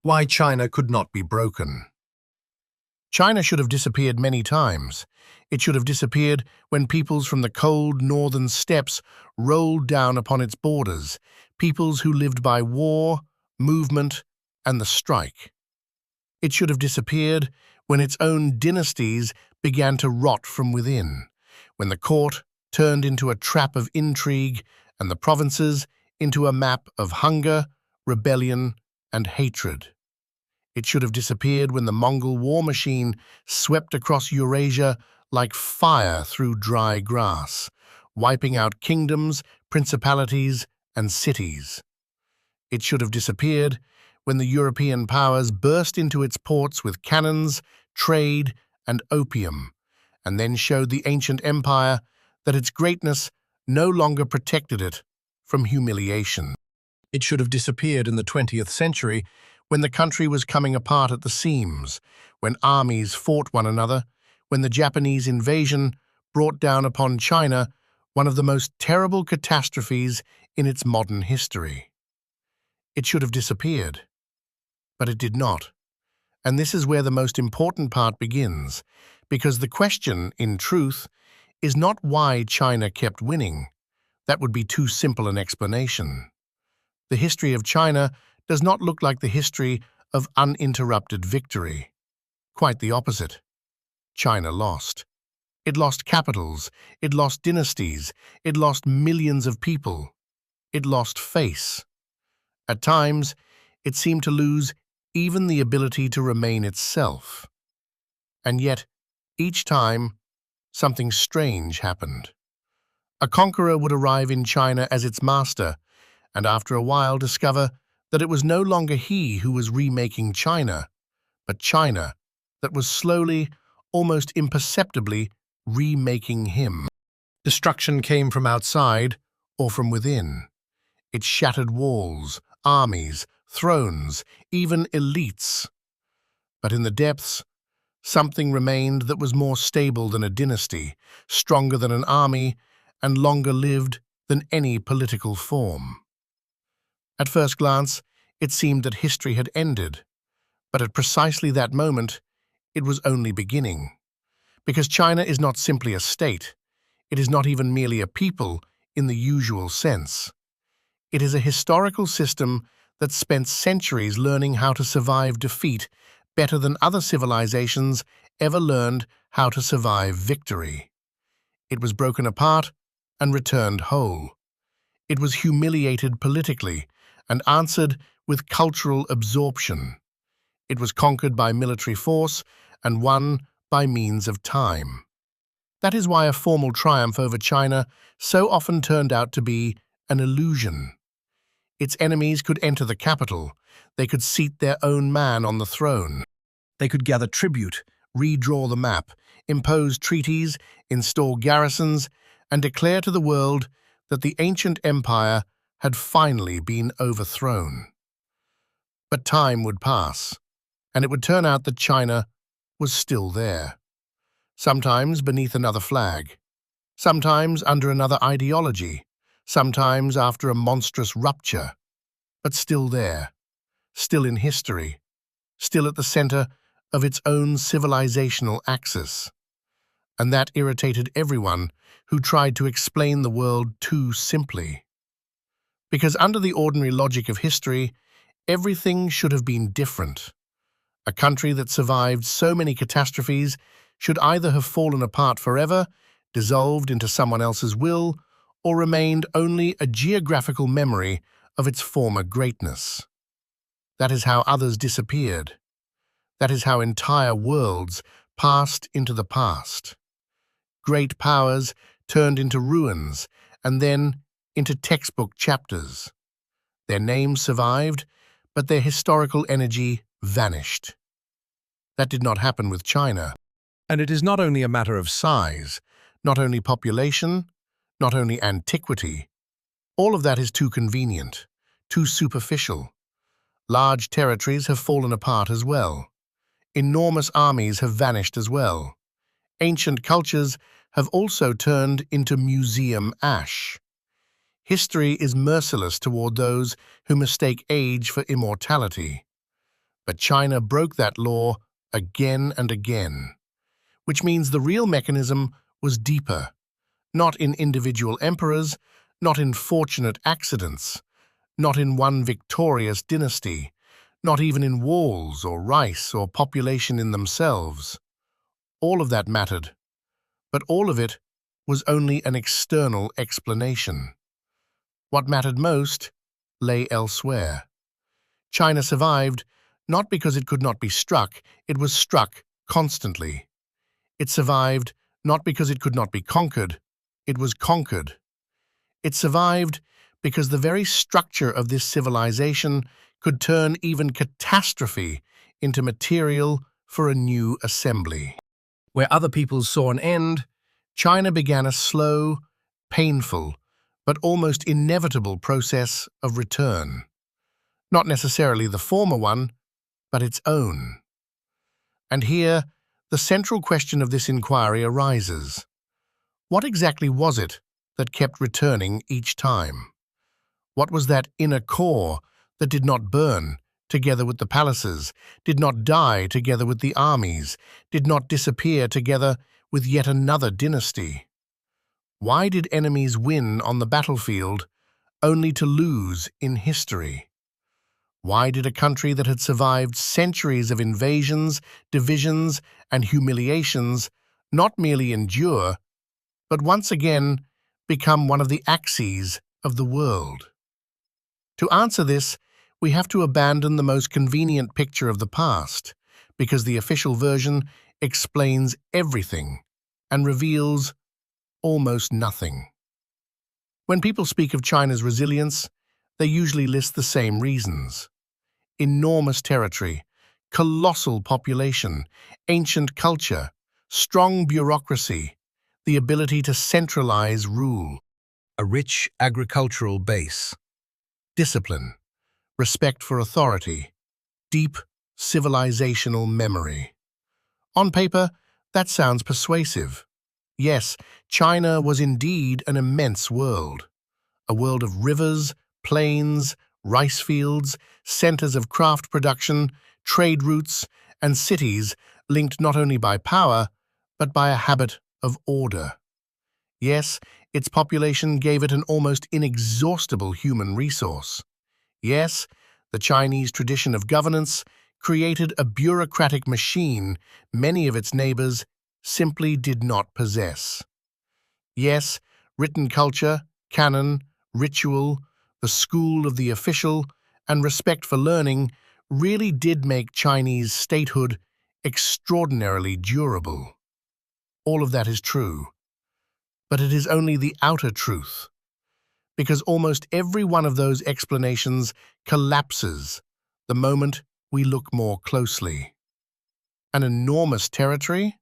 Why China could not be broken. China should have disappeared many times. It should have disappeared when peoples from the cold northern steppes rolled down upon its borders, peoples who lived by war, movement, and the strike. It should have disappeared when its own dynasties began to rot from within, when the court turned into a trap of intrigue and the provinces into a map of hunger, rebellion, and hatred. It should have disappeared when the Mongol war machine swept across Eurasia like fire through dry grass, wiping out kingdoms, principalities, and cities. It should have disappeared when the European powers burst into its ports with cannons, trade, and opium, and then showed the ancient empire that its greatness no longer protected it from humiliation. It should have disappeared in the 20th century when the country was coming apart at the seams, when armies fought one another, when the Japanese invasion brought down upon China one of the most terrible catastrophes in its modern history. It should have disappeared, but it did not. And this is where the most important part begins, because the question, in truth, is not why China kept winning. That would be too simple an explanation. The history of China does not look like the history of uninterrupted victory. Quite the opposite. China lost. It lost capitals, it lost dynasties, it lost millions of people. It lost face. At times, it seemed to lose even the ability to remain itself. And yet, each time, something strange happened. A conqueror would arrive in China as its master, and after a while discover that it was no longer he who was remaking China, but China that was slowly, almost imperceptibly, remaking him. Destruction came from outside or from within. It shattered walls, armies, thrones, even elites. But in the depths, something remained that was more stable than a dynasty, stronger than an army, and longer-lived than any political form. At first glance, it seemed that history had ended, but at precisely that moment, it was only beginning. Because China is not simply a state, it is not even merely a people in the usual sense. It is a historical system that spent centuries learning how to survive defeat better than other civilizations ever learned how to survive victory. It was broken apart and returned whole. It was humiliated politically and answered with cultural absorption. It was conquered by military force and won by means of time. That is why a formal triumph over China so often turned out to be an illusion. Its enemies could enter the capital, they could seat their own man on the throne. They could gather tribute, redraw the map, impose treaties, install garrisons, and declare to the world that the ancient empire had finally been overthrown. But time would pass, and it would turn out that China was still there. Sometimes beneath another flag, sometimes under another ideology, sometimes after a monstrous rupture, but still there, still in history, still at the center of its own civilizational axis. And that irritated everyone who tried to explain the world too simply. Because under the ordinary logic of history, everything should have been different. A country that survived so many catastrophes should either have fallen apart forever, dissolved into someone else's will, or remained only a geographical memory of its former greatness. That is how others disappeared. That is how entire worlds passed into the past. Great powers turned into ruins and then into textbook chapters. Their names survived, but their historical energy vanished. That did not happen with China. And it is not only a matter of size, not only population, not only antiquity. All of that is too convenient, too superficial. Large territories have fallen apart as well. Enormous armies have vanished as well. Ancient cultures have also turned into museum ash. History is merciless toward those who mistake age for immortality. But China broke that law again and again, which means the real mechanism was deeper, not in individual emperors, not in fortunate accidents, not in one victorious dynasty, not even in walls or rice or population in themselves. All of that mattered, but all of it was only an external explanation. What mattered most lay elsewhere. China survived not because it could not be struck, it was struck constantly. It survived not because it could not be conquered, it was conquered. It survived because the very structure of this civilization could turn even catastrophe into material for a new assembly. Where other peoples saw an end, China began a slow, painful, but almost inevitable process of return. Not necessarily the former one, but its own. And here, the central question of this inquiry arises. What exactly was it that kept returning each time? What was that inner core that did not burn together with the palaces, did not die together with the armies, did not disappear together with yet another dynasty? Why did enemies win on the battlefield only to lose in history? Why did a country that had survived centuries of invasions, divisions, and humiliations not merely endure, but once again become one of the axes of the world? To answer this, we have to abandon the most convenient picture of the past, because the official version explains everything and reveals almost nothing. When people speak of China's resilience, they usually list the same reasons: enormous territory, colossal population, ancient culture, strong bureaucracy, the ability to centralize rule, a rich agricultural base, discipline, respect for authority, deep civilizational memory. On paper, that sounds persuasive. Yes, China was indeed an immense world, a world of rivers, plains, rice fields, centers of craft production, trade routes, and cities linked not only by power, but by a habit of order. Yes, its population gave it an almost inexhaustible human resource. Yes, the Chinese tradition of governance created a bureaucratic machine many of its neighbors simply did not possess. Yes, written culture, canon, ritual, the school of the official, and respect for learning really did make Chinese statehood extraordinarily durable. All of that is true, but it is only the outer truth, because almost every one of those explanations collapses the moment we look more closely. An enormous territory?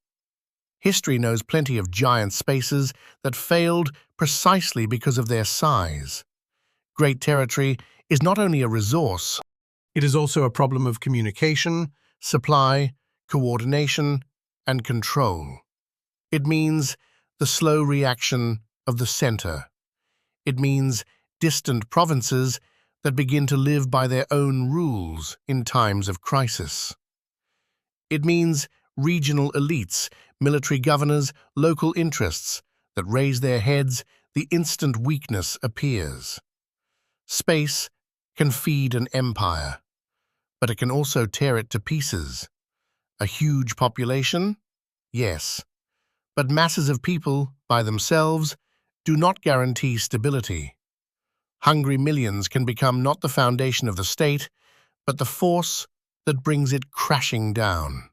History knows plenty of giant spaces that failed precisely because of their size. Great territory is not only a resource, it is also a problem of communication, supply, coordination, and control. It means the slow reaction of the center. It means distant provinces that begin to live by their own rules in times of crisis. It means regional elites, military governors, local interests that raise their heads the instant weakness appears. Space can feed an empire, but it can also tear it to pieces. A huge population? Yes. But masses of people, by themselves, do not guarantee stability. Hungry millions can become not the foundation of the state, but the force that brings it crashing down.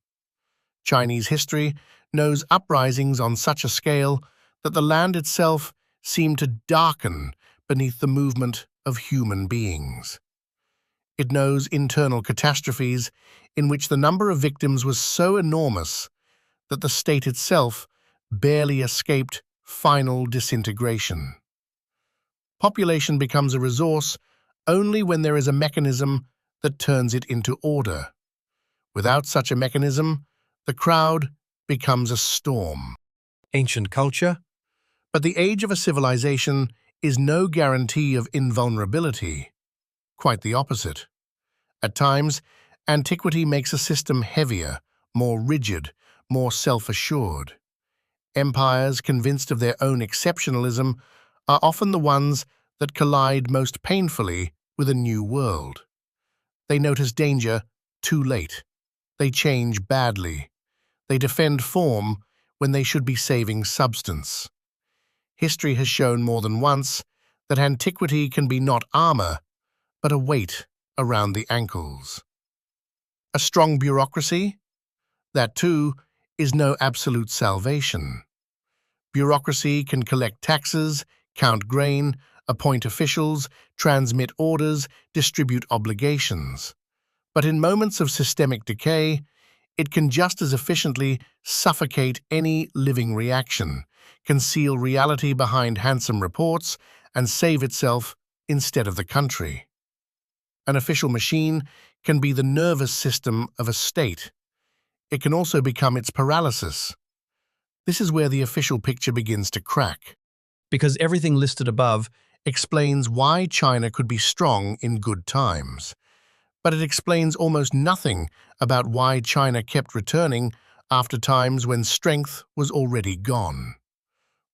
Chinese history knows uprisings on such a scale that the land itself seemed to darken beneath the movement of human beings. It knows internal catastrophes in which the number of victims was so enormous that the state itself barely escaped final disintegration. Population becomes a resource only when there is a mechanism that turns it into order. Without such a mechanism, the crowd becomes a storm. Ancient culture? But the age of a civilization is no guarantee of invulnerability. Quite the opposite. At times, Antiquity makes a system heavier, more rigid, more self-assured. Empires convinced of their own exceptionalism are often the ones that collide most painfully with a new world. They notice danger too late. They change badly. They defend form when they should be saving substance. History has shown more than once that antiquity can be not armor, but a weight around the ankles. A strong bureaucracy? That too is no absolute salvation. Bureaucracy can collect taxes, count grain, appoint officials, transmit orders, distribute obligations. But in moments of systemic decay, it can just as efficiently suffocate any living reaction, conceal reality behind handsome reports, and save itself instead of the country. An official machine can be the nervous system of a state. It can also become its paralysis. This is where the official picture begins to crack. Because everything listed above explains why China could be strong in good times. But it explains almost nothing about why China kept returning after times when strength was already gone.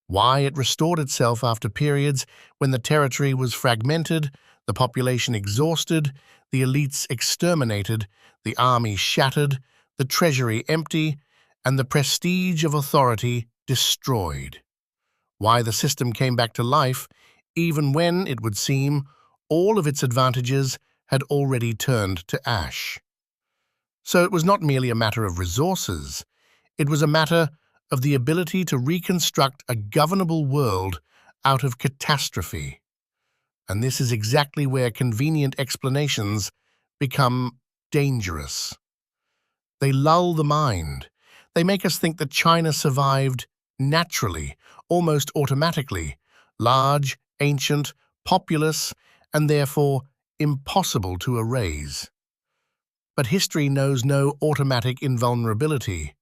Why it restored itself after periods when the territory was fragmented, the population exhausted, the elites exterminated, the army shattered, the treasury empty, and the prestige of authority destroyed. Why the system came back to life, even when, it would seem, all of its advantages had already turned to ash. So it was not merely a matter of resources, it was a matter of the ability to reconstruct a governable world out of catastrophe. And this is exactly where convenient explanations become dangerous. They lull the mind. They make us think that China survived naturally, almost automatically, large, ancient, populous, and therefore impossible to erase. But history knows no automatic invulnerability.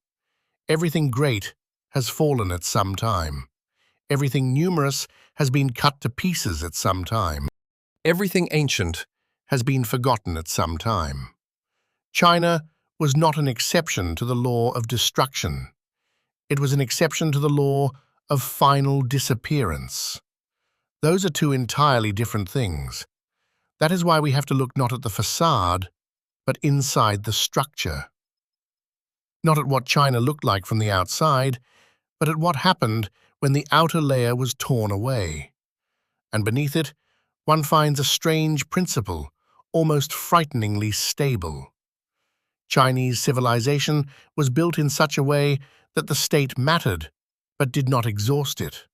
Everything great has fallen at some time. Everything numerous has been cut to pieces at some time. Everything ancient has been forgotten at some time. China was not an exception to the law of destruction. It was an exception to the law of final disappearance. Those are two entirely different things. That is why we have to look not at the facade, but inside the structure. Not at what China looked like from the outside, but at what happened when the outer layer was torn away. And beneath it, one finds a strange principle, almost frighteningly stable. Chinese civilization was built in such a way that the state mattered, but did not exhaust it.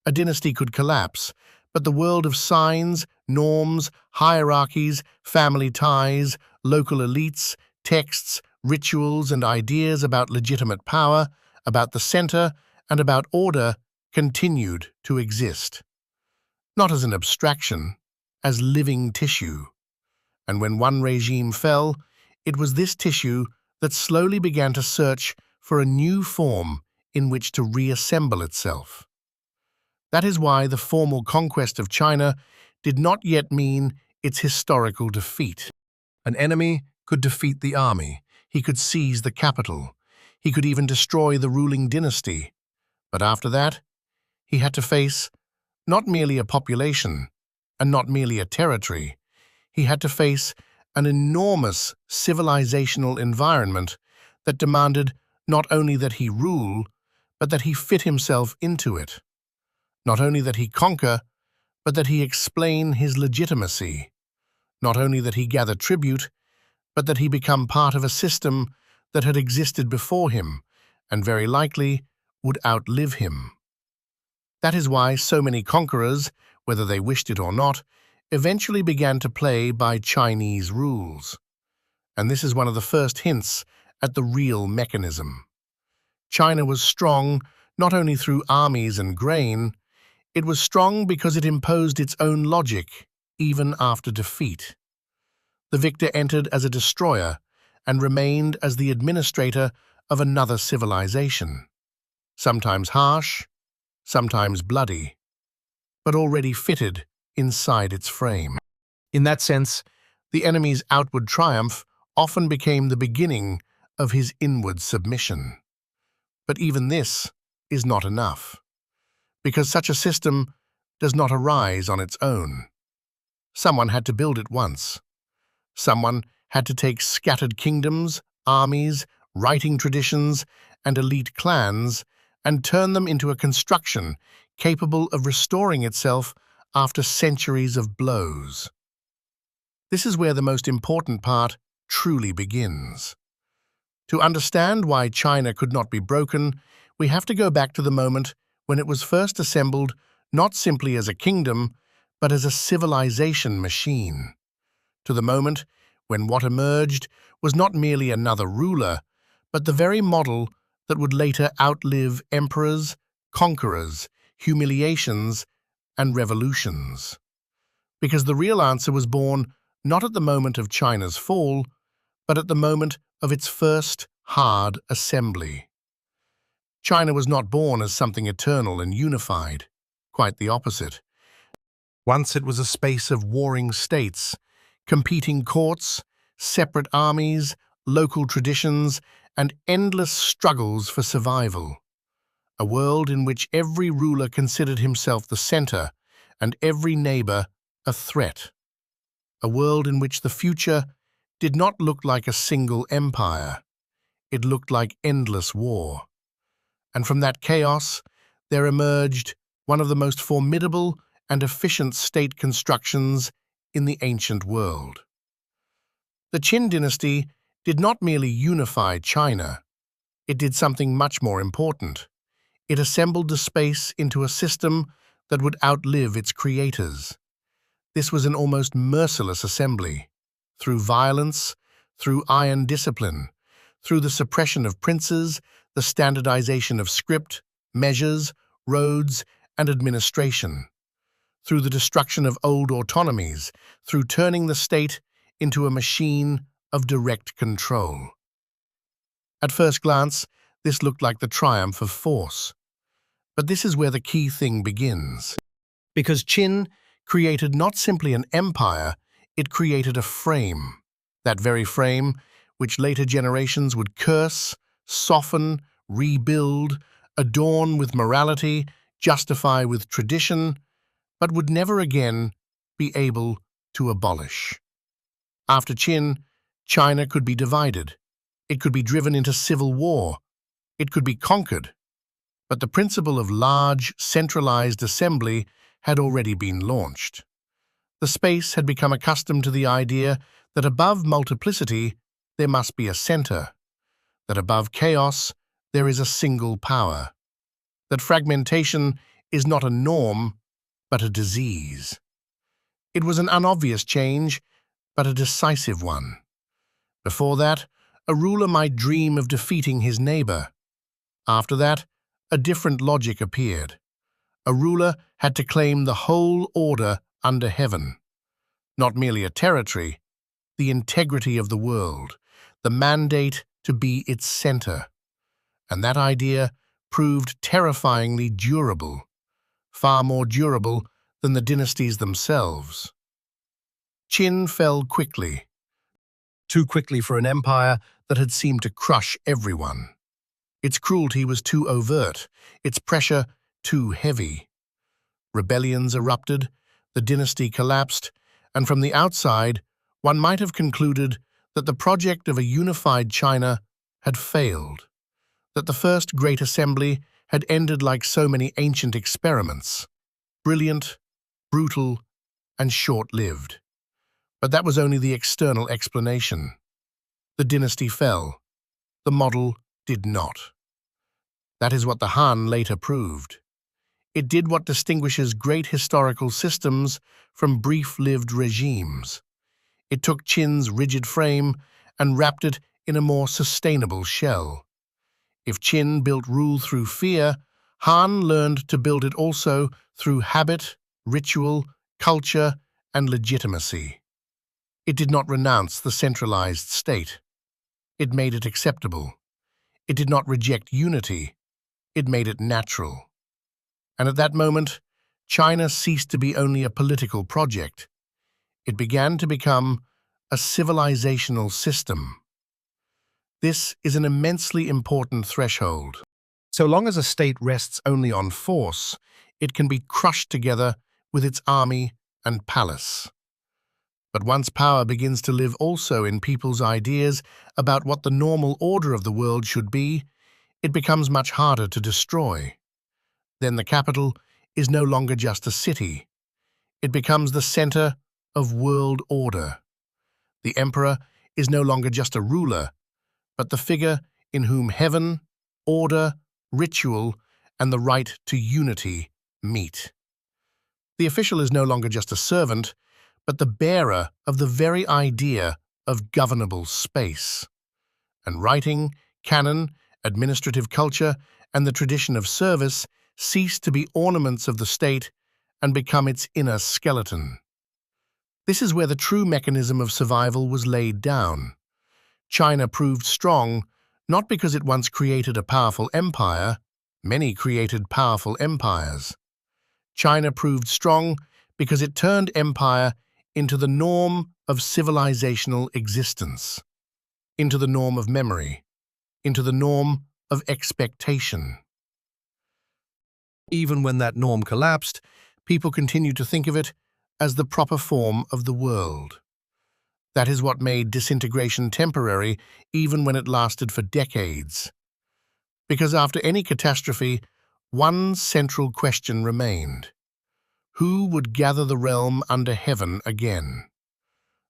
A dynasty could collapse, but the world of signs, norms, hierarchies, family ties, local elites, texts, rituals, and ideas about legitimate power, about the center, and about order continued to exist. Not as an abstraction, as living tissue. And when one regime fell, it was this tissue that slowly began to search for a new form in which to reassemble itself. That is why the formal conquest of China did not yet mean its historical defeat. An enemy could defeat the army, he could seize the capital, he could even destroy the ruling dynasty. But after that, he had to face not merely a population and not merely a territory, he had to face an enormous civilizational environment that demanded not only that he rule, but that he fit himself into it. Not only that he conquer, but that he explain his legitimacy. Not only that he gather tribute, but that he become part of a system that had existed before him, and very likely would outlive him. That is why so many conquerors, whether they wished it or not, eventually began to play by Chinese rules. And this is one of the first hints at the real mechanism. China was strong not only through armies and grain, it was strong because it imposed its own logic, even after defeat. The victor entered as a destroyer and remained as the administrator of another civilization. Sometimes harsh, sometimes bloody, but already fitted inside its frame. In that sense, the enemy's outward triumph often became the beginning of his inward submission. But even this is not enough, because such a system does not arise on its own. Someone had to build it once. Someone had to take scattered kingdoms, armies, writing traditions, and elite clans and turn them into a construction capable of restoring itself after centuries of blows. This is where the most important part truly begins. To understand why China could not be broken, we have to go back to the moment when it was first assembled not simply as a kingdom, but as a civilization machine. To the moment when what emerged was not merely another ruler, but the very model that would later outlive emperors, conquerors, humiliations, and revolutions. Because the real answer was born not at the moment of China's fall, but at the moment of its first hard assembly. China was not born as something eternal and unified, quite the opposite. Once it was a space of warring states, competing courts, separate armies, local traditions, and endless struggles for survival. A world in which every ruler considered himself the center and every neighbor a threat. A world in which the future did not look like a single empire. It looked like endless war. And from that chaos, there emerged one of the most formidable and efficient state constructions in the ancient world. The Qin dynasty did not merely unify China. It did something much more important. It assembled the space into a system that would outlive its creators. This was an almost merciless assembly. Through violence, through iron discipline, through the suppression of princes, the standardization of script, measures, roads, and administration. Through the destruction of old autonomies, through turning the state into a machine of direct control. At first glance, this looked like the triumph of force. But this is where the key thing begins. Because Qin created not simply an empire, it created a frame. That very frame, which later generations would curse, soften, rebuild, adorn with morality, justify with tradition, but would never again be able to abolish. After Qin, China could be divided. It could be driven into civil war. It could be conquered. But the principle of large, centralized assembly had already been launched. The space had become accustomed to the idea that above multiplicity there must be a center, that above chaos there is a single power, that fragmentation is not a norm, but a disease. It was an unobvious change, but a decisive one. Before that, a ruler might dream of defeating his neighbor. After that, a different logic appeared. A ruler had to claim the whole order under heaven. Not merely a territory, the integrity of the world, the mandate to be its center. And that idea proved terrifyingly durable, far more durable than the dynasties themselves. Qin fell quickly, too quickly for an empire that had seemed to crush everyone. Its cruelty was too overt, its pressure too heavy. Rebellions erupted, the dynasty collapsed, and from the outside, one might have concluded that the project of a unified China had failed, that the first great assembly had ended like so many ancient experiments, brilliant, brutal, and short-lived. But that was only the external explanation. The dynasty fell. The model did not. That is what the Han later proved. It did what distinguishes great historical systems from brief-lived regimes. It took Qin's rigid frame and wrapped it in a more sustainable shell. If Qin built rule through fear, Han learned to build it also through habit, ritual, culture, and legitimacy. It did not renounce the centralized state. It made it acceptable. It did not reject unity. It made it natural. And at that moment, China ceased to be only a political project. It began to become a civilizational system. This is an immensely important threshold. So long as a state rests only on force, it can be crushed together with its army and palace. But once power begins to live also in people's ideas about what the normal order of the world should be, it becomes much harder to destroy. Then the capital is no longer just a city. It becomes the center of world order. The emperor is no longer just a ruler, but the figure in whom heaven, order, ritual, and the right to unity meet. The official is no longer just a servant, but the bearer of the very idea of governable space. And writing, canon, administrative culture, and the tradition of service cease to be ornaments of the state and become its inner skeleton. This is where the true mechanism of survival was laid down. China proved strong not because it once created a powerful empire. Many created powerful empires. China proved strong because it turned empire into the norm of civilizational existence, into the norm of memory, into the norm of expectation. Even when that norm collapsed, people continued to think of it as the proper form of the world. That is what made disintegration temporary, even when it lasted for decades. Because after any catastrophe, one central question remained. Who would gather the realm under heaven again?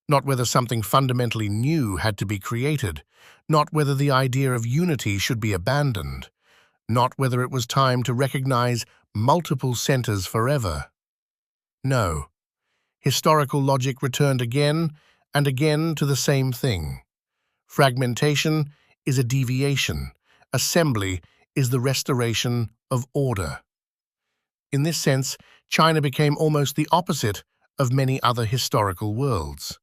Not whether something fundamentally new had to be created, not whether the idea of unity should be abandoned, not whether it was time to recognize multiple centers forever. No. Historical logic returned again and again to the same thing. Fragmentation is a deviation. Assembly is the restoration of order. In this sense, China became almost the opposite of many other historical worlds.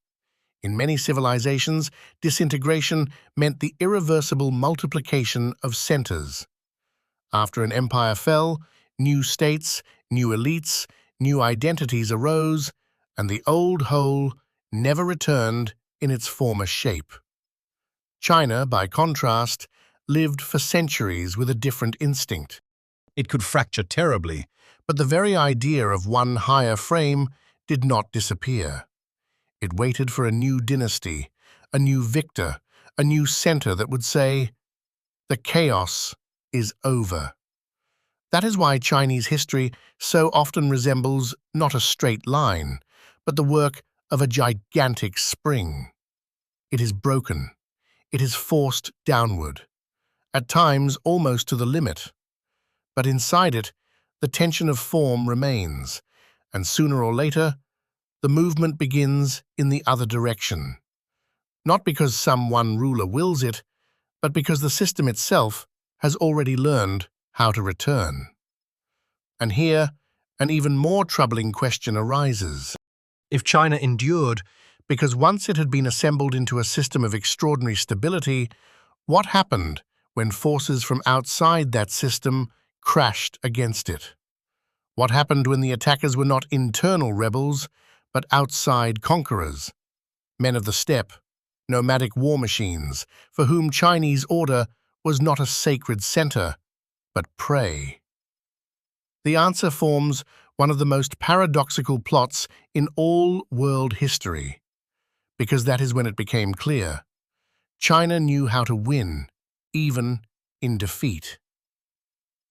In many civilizations, disintegration meant the irreversible multiplication of centers. After an empire fell, new states, new elites, new identities arose, and the old whole never returned in its former shape. China, by contrast, lived for centuries with a different instinct. It could fracture terribly, but the very idea of one higher frame did not disappear. It waited for a new dynasty, a new victor, a new center that would say, "The chaos is over." That is why Chinese history so often resembles not a straight line, but the work of a gigantic spring. It is broken. It is forced downward, at times almost to the limit. But inside it, the tension of form remains, and sooner or later, the movement begins in the other direction. Not because some one ruler wills it, but because the system itself has already learned how to return. And here, an even more troubling question arises. If China endured, because once it had been assembled into a system of extraordinary stability, what happened when forces from outside that system crashed against it? What happened when the attackers were not internal rebels, but outside conquerors, men of the steppe, nomadic war machines, for whom Chinese order was not a sacred center, but prey? The answer forms one of the most paradoxical plots in all world history, because that is when it became clear. China knew how to win, even in defeat.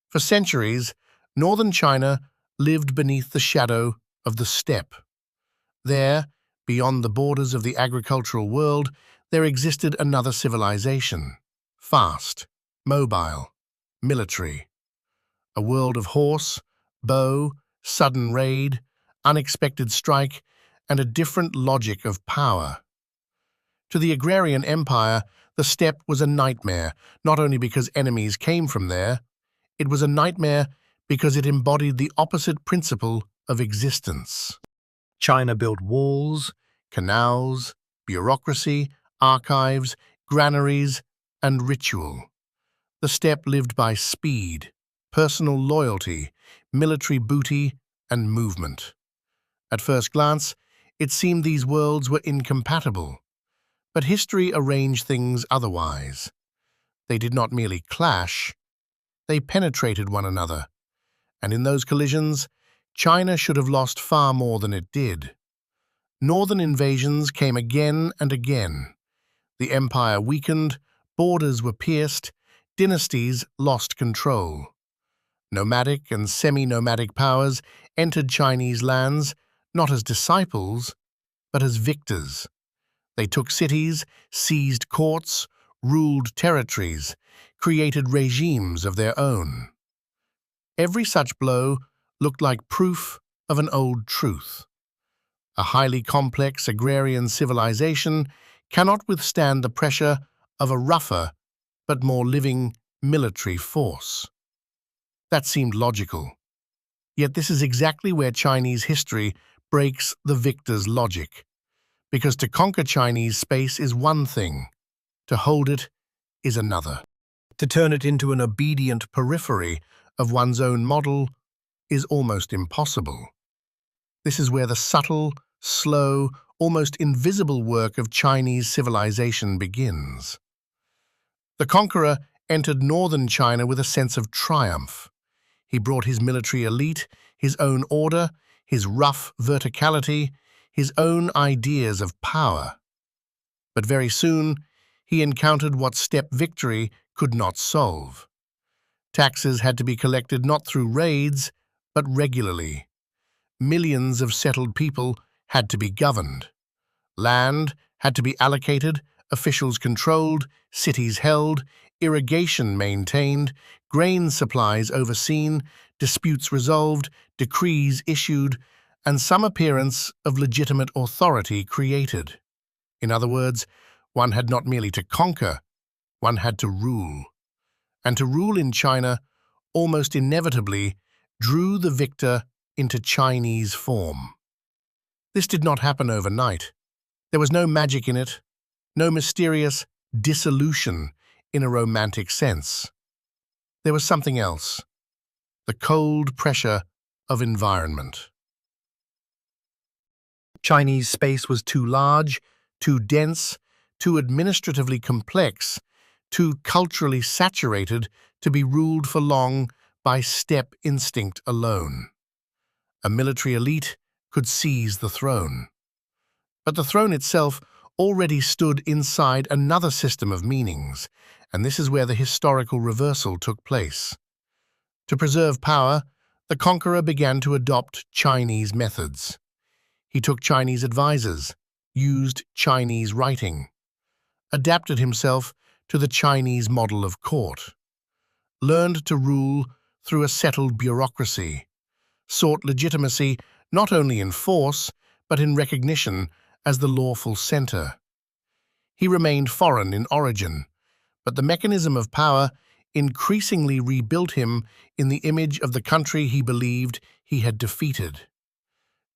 For centuries, northern China lived beneath the shadow of the steppe. There, beyond the borders of the agricultural world, there existed another civilization, fast, mobile, military. A world of horse, bow, sudden raid, unexpected strike, and a different logic of power. To the agrarian empire, the steppe was a nightmare, not only because enemies came from there, it was a nightmare because it embodied the opposite principle of existence. China built walls, canals, bureaucracy, archives, granaries, and ritual. The steppe lived by speed, personal loyalty, military booty, and movement. At first glance, it seemed these worlds were incompatible. But history arranged things otherwise. They did not merely clash, they penetrated one another, and in those collisions, China should have lost far more than it did. Northern invasions came again and again. The empire weakened, borders were pierced, dynasties lost control. Nomadic and semi-nomadic powers entered Chinese lands not as disciples, but as victors. They took cities, seized courts, ruled territories, created regimes of their own. Every such blow looked like proof of an old truth. A highly complex agrarian civilization cannot withstand the pressure of a rougher but more living military force. That seemed logical. Yet this is exactly where Chinese history breaks the victor's logic. Because to conquer Chinese space is one thing, to hold it is another. To turn it into an obedient periphery of one's own model is almost impossible. This is where the subtle, slow, almost invisible work of Chinese civilization begins. The conqueror entered northern China with a sense of triumph. He brought his military elite, his own order, his rough verticality, his own ideas of power. But very soon, he encountered what steppe victory could not solve. Taxes had to be collected not through raids, but regularly. Millions of settled people had to be governed. Land had to be allocated, officials controlled, cities held, irrigation maintained, grain supplies overseen, disputes resolved, decrees issued, and some appearance of legitimate authority created. In other words, one had not merely to conquer, one had to rule. And to rule in China almost inevitably drew the victor into Chinese form. This did not happen overnight. There was no magic in it, no mysterious dissolution in a romantic sense. There was something else, the cold pressure of environment. Chinese space was too large, too dense, too administratively complex, too culturally saturated to be ruled for long by steppe instinct alone. A military elite could seize the throne. But the throne itself already stood inside another system of meanings, and this is where the historical reversal took place. To preserve power, the conqueror began to adopt Chinese methods. He took Chinese advisors, used Chinese writing, adapted himself to the Chinese model of court, learned to rule through a settled bureaucracy, sought legitimacy not only in force, but in recognition as the lawful center. He remained foreign in origin, but the mechanism of power increasingly rebuilt him in the image of the country he believed he had defeated.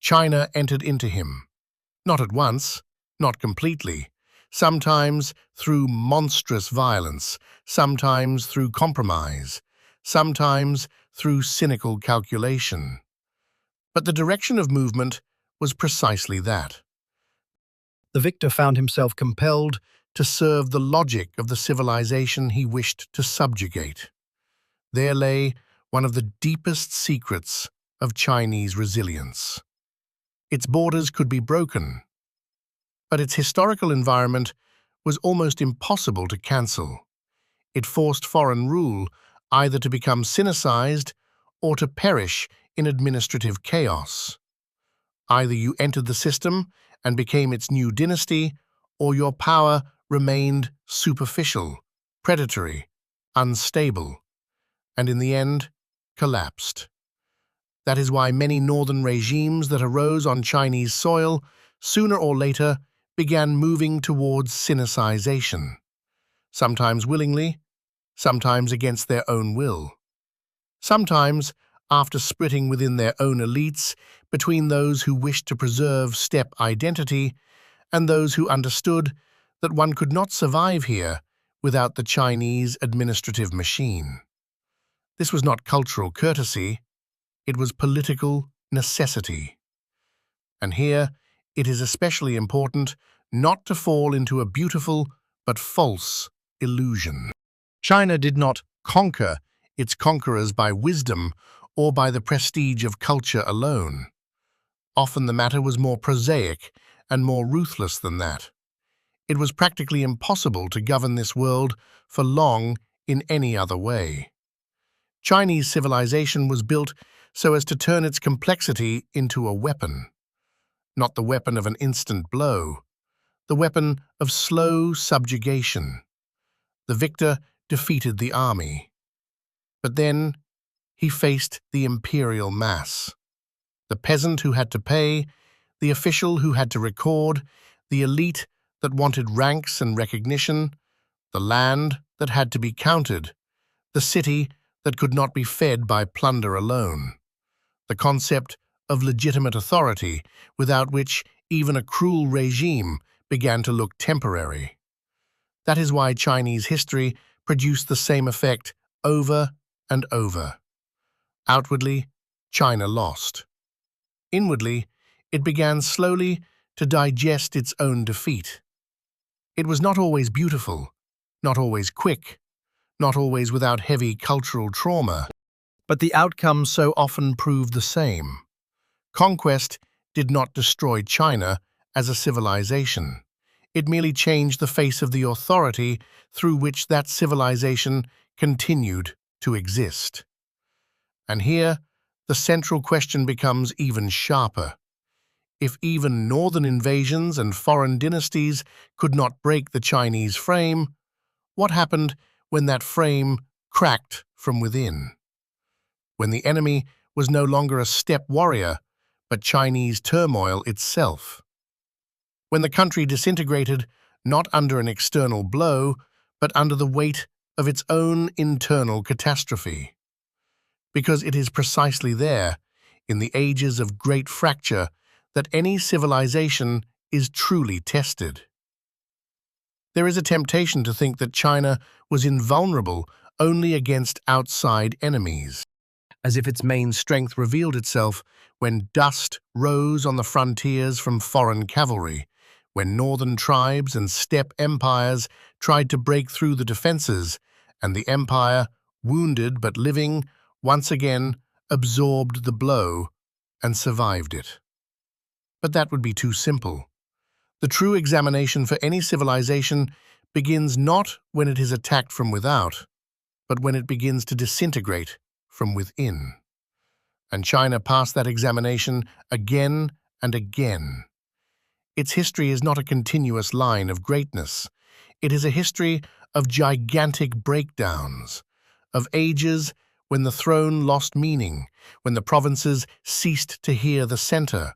China entered into him, not at once, not completely, sometimes through monstrous violence, sometimes through compromise, sometimes through cynical calculation. But the direction of movement was precisely that. The victor found himself compelled to serve the logic of the civilization he wished to subjugate. There lay one of the deepest secrets of Chinese resilience. Its borders could be broken, but its historical environment was almost impossible to cancel. It forced foreign rule either to become Sinicized or to perish in administrative chaos. Either you entered the system and became its new dynasty, or your power remained superficial, predatory, unstable, and in the end, collapsed. That is why many northern regimes that arose on Chinese soil, sooner or later, began moving towards Sinicization, sometimes willingly, sometimes against their own will, sometimes after splitting within their own elites between those who wished to preserve steppe identity and those who understood that one could not survive here without the Chinese administrative machine. This was not cultural courtesy, it was political necessity. And here, it is especially important not to fall into a beautiful but false illusion. China did not conquer its conquerors by wisdom or by the prestige of culture alone. Often the matter was more prosaic and more ruthless than that. It was practically impossible to govern this world for long in any other way. Chinese civilization was built so as to turn its complexity into a weapon. Not the weapon of an instant blow, the weapon of slow subjugation. The victor defeated the army. But then he faced the imperial mass. The peasant who had to pay, the official who had to record, the elite that wanted ranks and recognition, the land that had to be counted, the city that could not be fed by plunder alone, the concept of legitimate authority, without which even a cruel regime began to look temporary. That is why Chinese history produced the same effect over and over. Outwardly, China lost. Inwardly, it began slowly to digest its own defeat. It was not always beautiful, not always quick, not always without heavy cultural trauma, but the outcome so often proved the same. Conquest did not destroy China as a civilization. It merely changed the face of the authority through which that civilization continued to exist. And here, the central question becomes even sharper. If even northern invasions and foreign dynasties could not break the Chinese frame, what happened when that frame cracked from within? When the enemy was no longer a steppe warrior, but Chinese turmoil itself? When the country disintegrated not under an external blow, but under the weight of its own internal catastrophe? Because it is precisely there, in the ages of great fracture, that any civilization is truly tested. There is a temptation to think that China was invulnerable only against outside enemies, as if its main strength revealed itself when dust rose on the frontiers from foreign cavalry, when northern tribes and steppe empires tried to break through the defenses, and the empire, wounded but living, once again absorbed the blow and survived it. But that would be too simple. The true examination for any civilization begins not when it is attacked from without, but when it begins to disintegrate from within. And China passed that examination again and again. Its history is not a continuous line of greatness. It is a history of gigantic breakdowns, of ages when the throne lost meaning, when the provinces ceased to hear the center,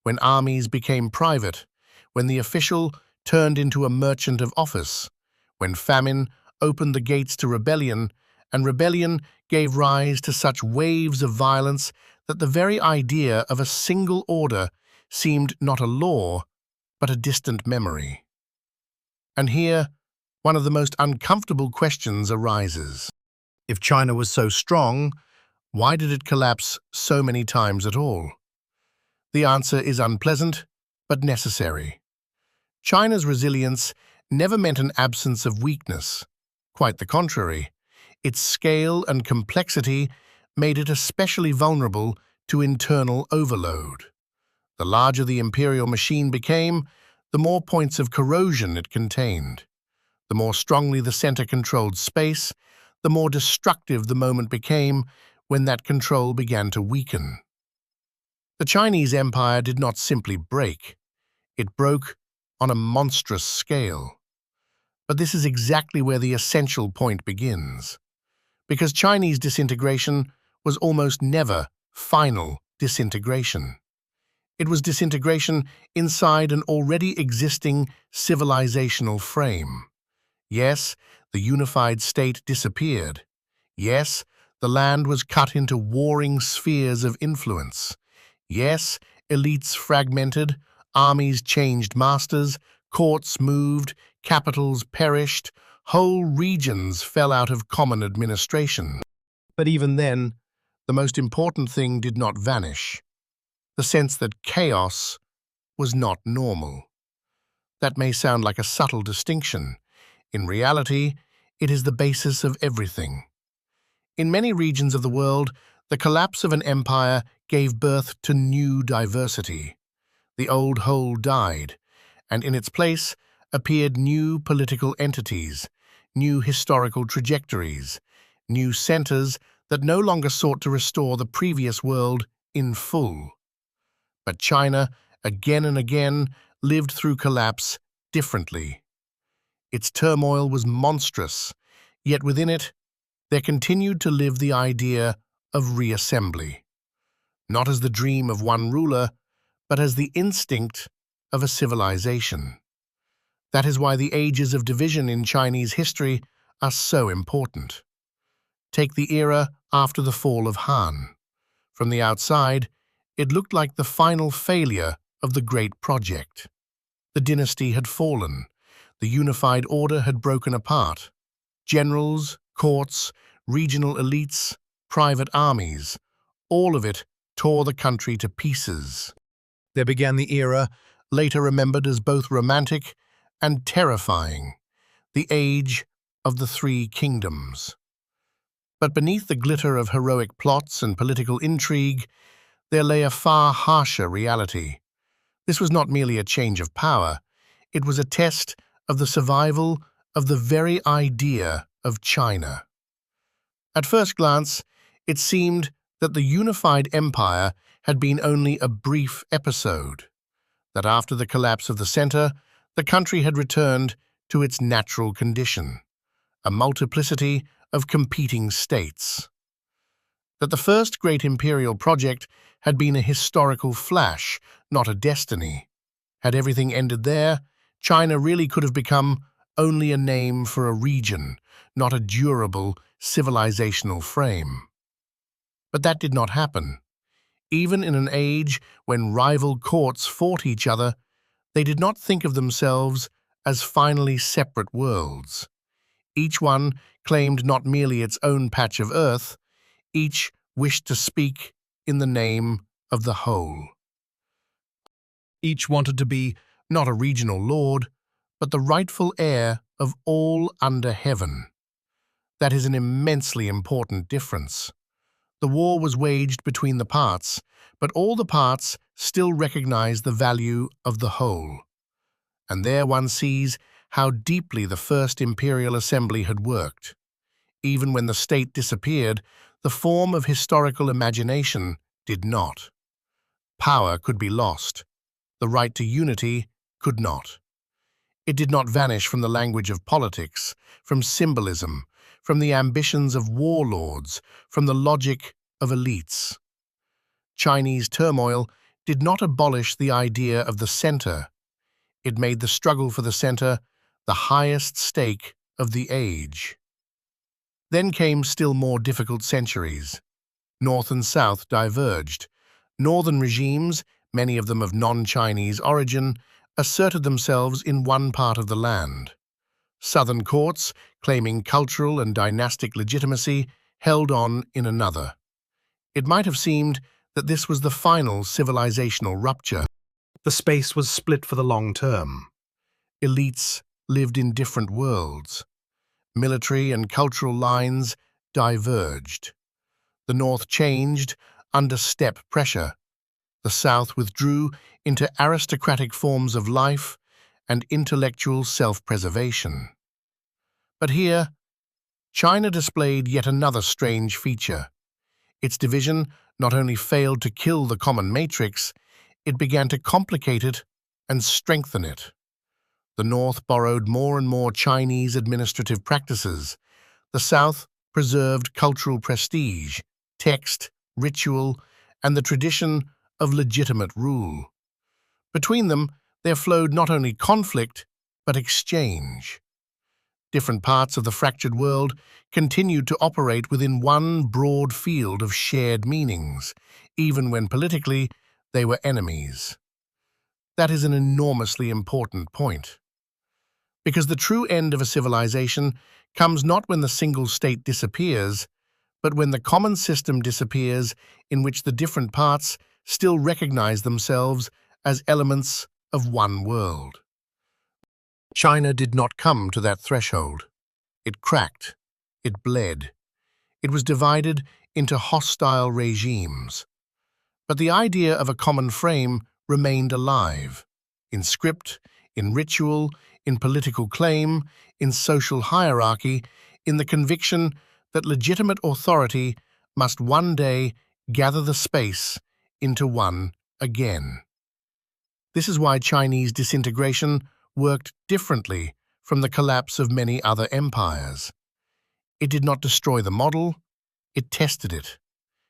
when armies became private, when the official turned into a merchant of office, when famine opened the gates to rebellion, and rebellion gave rise to such waves of violence that the very idea of a single order seemed not a law, but a distant memory. And here, one of the most uncomfortable questions arises. If China was so strong, why did it collapse so many times at all? The answer is unpleasant, but necessary. China's resilience never meant an absence of weakness. Quite the contrary. Its scale and complexity made it especially vulnerable to internal overload. The larger the imperial machine became, the more points of corrosion it contained. The more strongly the center controlled space, the more destructive the moment became when that control began to weaken. The Chinese Empire did not simply break. It broke on a monstrous scale. But this is exactly where the essential point begins. Because Chinese disintegration was almost never final disintegration. It was disintegration inside an already existing civilizational frame. Yes, the unified state disappeared. Yes, the land was cut into warring spheres of influence. Yes, elites fragmented, armies changed masters, courts moved, capitals perished, whole regions fell out of common administration. But even then, the most important thing did not vanish: the sense that chaos was not normal. That may sound like a subtle distinction. In reality, it is the basis of everything. In many regions of the world, the collapse of an empire gave birth to new diversity. The old whole died, and in its place appeared new political entities, new historical trajectories, new centers that no longer sought to restore the previous world in full. But China, again and again, lived through collapse differently. Its turmoil was monstrous, yet within it there continued to live the idea of reassembly, not as the dream of one ruler, but as the instinct of a civilization. That is why the ages of division in Chinese history are so important. Take the era after the fall of Han. From the outside, it looked like the final failure of the great project. The dynasty had fallen. The unified order had broken apart. Generals, courts, regional elites, private armies, all of it tore the country to pieces. There began the era, later remembered as both romantic and terrifying, the age of the Three Kingdoms. But beneath the glitter of heroic plots and political intrigue, there lay a far harsher reality. This was not merely a change of power, it was a test of the survival of the very idea of China. At first glance, it seemed that the unified empire had been only a brief episode, that after the collapse of the center, the country had returned to its natural condition, a multiplicity of competing states. That the first great imperial project had been a historical flash, not a destiny. Had everything ended there, China really could have become only a name for a region, not a durable, civilizational frame. But that did not happen. Even in an age when rival courts fought each other, they did not think of themselves as finally separate worlds. Each one claimed not merely its own patch of earth, each wished to speak in the name of the whole. Each wanted to be not a regional lord, but the rightful heir of all under heaven. That is an immensely important difference. The war was waged between the parts, but all the parts still recognize the value of the whole. And there one sees how deeply the First Imperial Assembly had worked. Even when the state disappeared, the form of historical imagination did not. Power could be lost. The right to unity could not. It did not vanish from the language of politics, from symbolism, from the ambitions of warlords, from the logic of elites. Chinese turmoil did not abolish the idea of the center. It made the struggle for the center the highest stake of the age. Then came still more difficult centuries. North and South diverged. Northern regimes, many of them of non-Chinese origin, asserted themselves in one part of the land. Southern courts, claiming cultural and dynastic legitimacy, held on in another. It might have seemed that this was the final civilizational rupture. The space was split for the long term. Elites lived in different worlds. Military and cultural lines diverged. The North changed under steppe pressure. The South withdrew into aristocratic forms of life and intellectual self-preservation. But here, China displayed yet another strange feature. Its division not only failed to kill the common matrix, it began to complicate it and strengthen it. The North borrowed more and more Chinese administrative practices. The South preserved cultural prestige, text, ritual, and the tradition of legitimate rule. Between them, there flowed not only conflict, but exchange. Different parts of the fractured world continued to operate within one broad field of shared meanings, even when politically they were enemies. That is an enormously important point. Because the true end of a civilization comes not when the single state disappears, but when the common system disappears in which the different parts still recognize themselves as elements of one world. China did not come to that threshold. It cracked. It bled. It was divided into hostile regimes. But the idea of a common frame remained alive, in script, in ritual, in political claim, in social hierarchy, in the conviction that legitimate authority must one day gather the space into one again. This is why Chinese disintegration worked differently from the collapse of many other empires. It did not destroy the model, it tested it.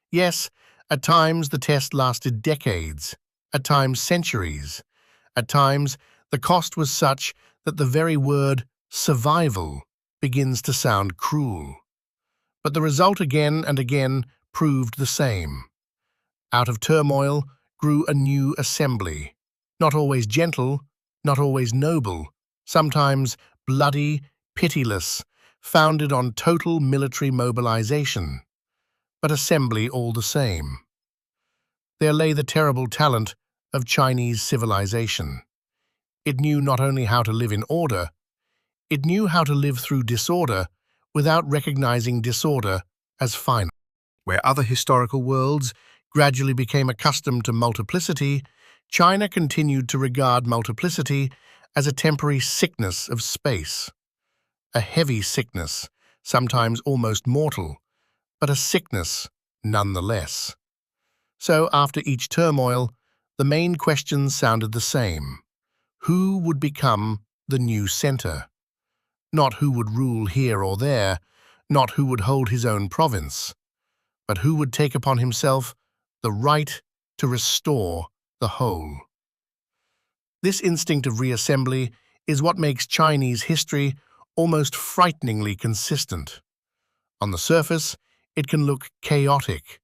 Yes, at times the test lasted decades, at times centuries. At times the cost was such that the very word survival begins to sound cruel. But the result again and again proved the same. Out of turmoil grew a new assembly, not always gentle, not always noble, sometimes bloody, pitiless, founded on total military mobilization, but assembly all the same. There lay the terrible talent of Chinese civilization. It knew not only how to live in order, it knew how to live through disorder without recognizing disorder as final. Where other historical worlds gradually became accustomed to multiplicity, China continued to regard multiplicity as a temporary sickness of space. A heavy sickness, sometimes almost mortal, but a sickness nonetheless. So after each turmoil, the main questions sounded the same. Who would become the new center? Not who would rule here or there, not who would hold his own province, but who would take upon himself the right to restore the whole. This instinct of reassembly is what makes Chinese history almost frighteningly consistent. On the surface, it can look chaotic.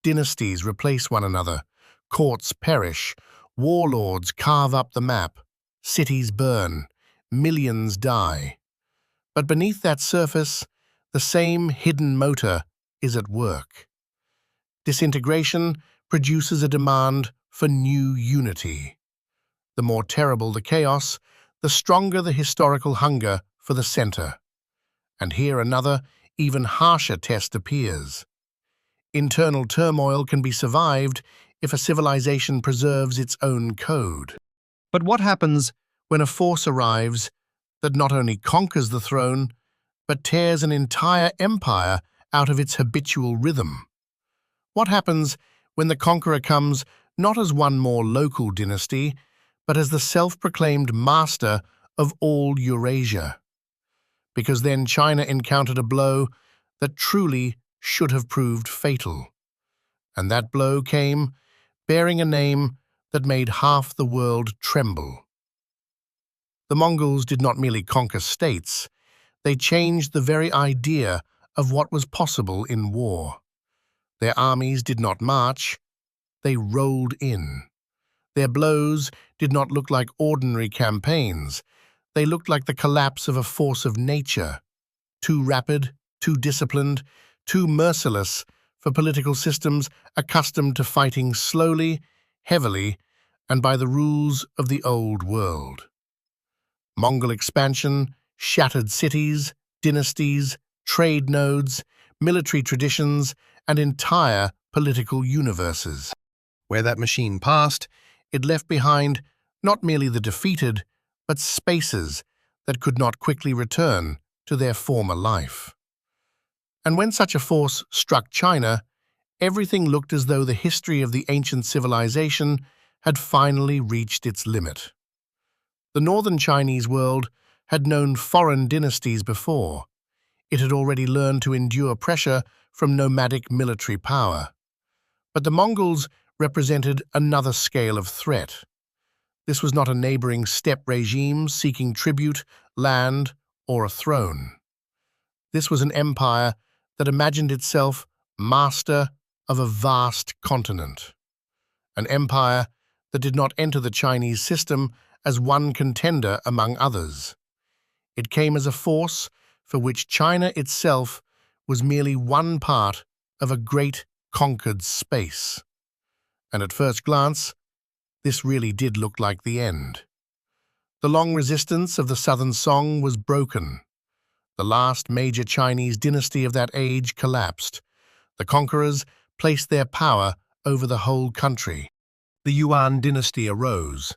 Dynasties replace one another, courts perish, warlords carve up the map, cities burn, millions die. But beneath that surface, the same hidden motor is at work. Disintegration produces a demand for new unity. The more terrible the chaos, the stronger the historical hunger for the center. And here another, even harsher test appears. Internal turmoil can be survived if a civilization preserves its own code. But what happens when a force arrives that not only conquers the throne, but tears an entire empire out of its habitual rhythm? What happens when the conqueror comes not as one more local dynasty, but as the self-proclaimed master of all Eurasia? Because then China encountered a blow that truly should have proved fatal. And that blow came bearing a name that made half the world tremble. The Mongols did not merely conquer states, they changed the very idea of what was possible in war. Their armies did not march, they rolled in. Their blows did not look like ordinary campaigns, they looked like the collapse of a force of nature, too rapid, too disciplined, too merciless for political systems accustomed to fighting slowly, heavily, and by the rules of the old world. Mongol expansion shattered cities, dynasties, trade nodes, military traditions, and entire political universes. Where that machine passed, it left behind not merely the defeated, but spaces that could not quickly return to their former life. And when such a force struck China, everything looked as though the history of the ancient civilization had finally reached its limit. The northern Chinese world had known foreign dynasties before. It had already learned to endure pressure from nomadic military power. But the Mongols represented another scale of threat. This was not a neighboring steppe regime seeking tribute, land, or a throne. This was an empire that imagined itself master of a vast continent. An empire that did not enter the Chinese system as one contender among others. It came as a force for which China itself was merely one part of a great conquered space. And at first glance, this really did look like the end. The long resistance of the Southern Song was broken. The last major Chinese dynasty of that age collapsed. The conquerors placed their power over the whole country. The Yuan dynasty arose.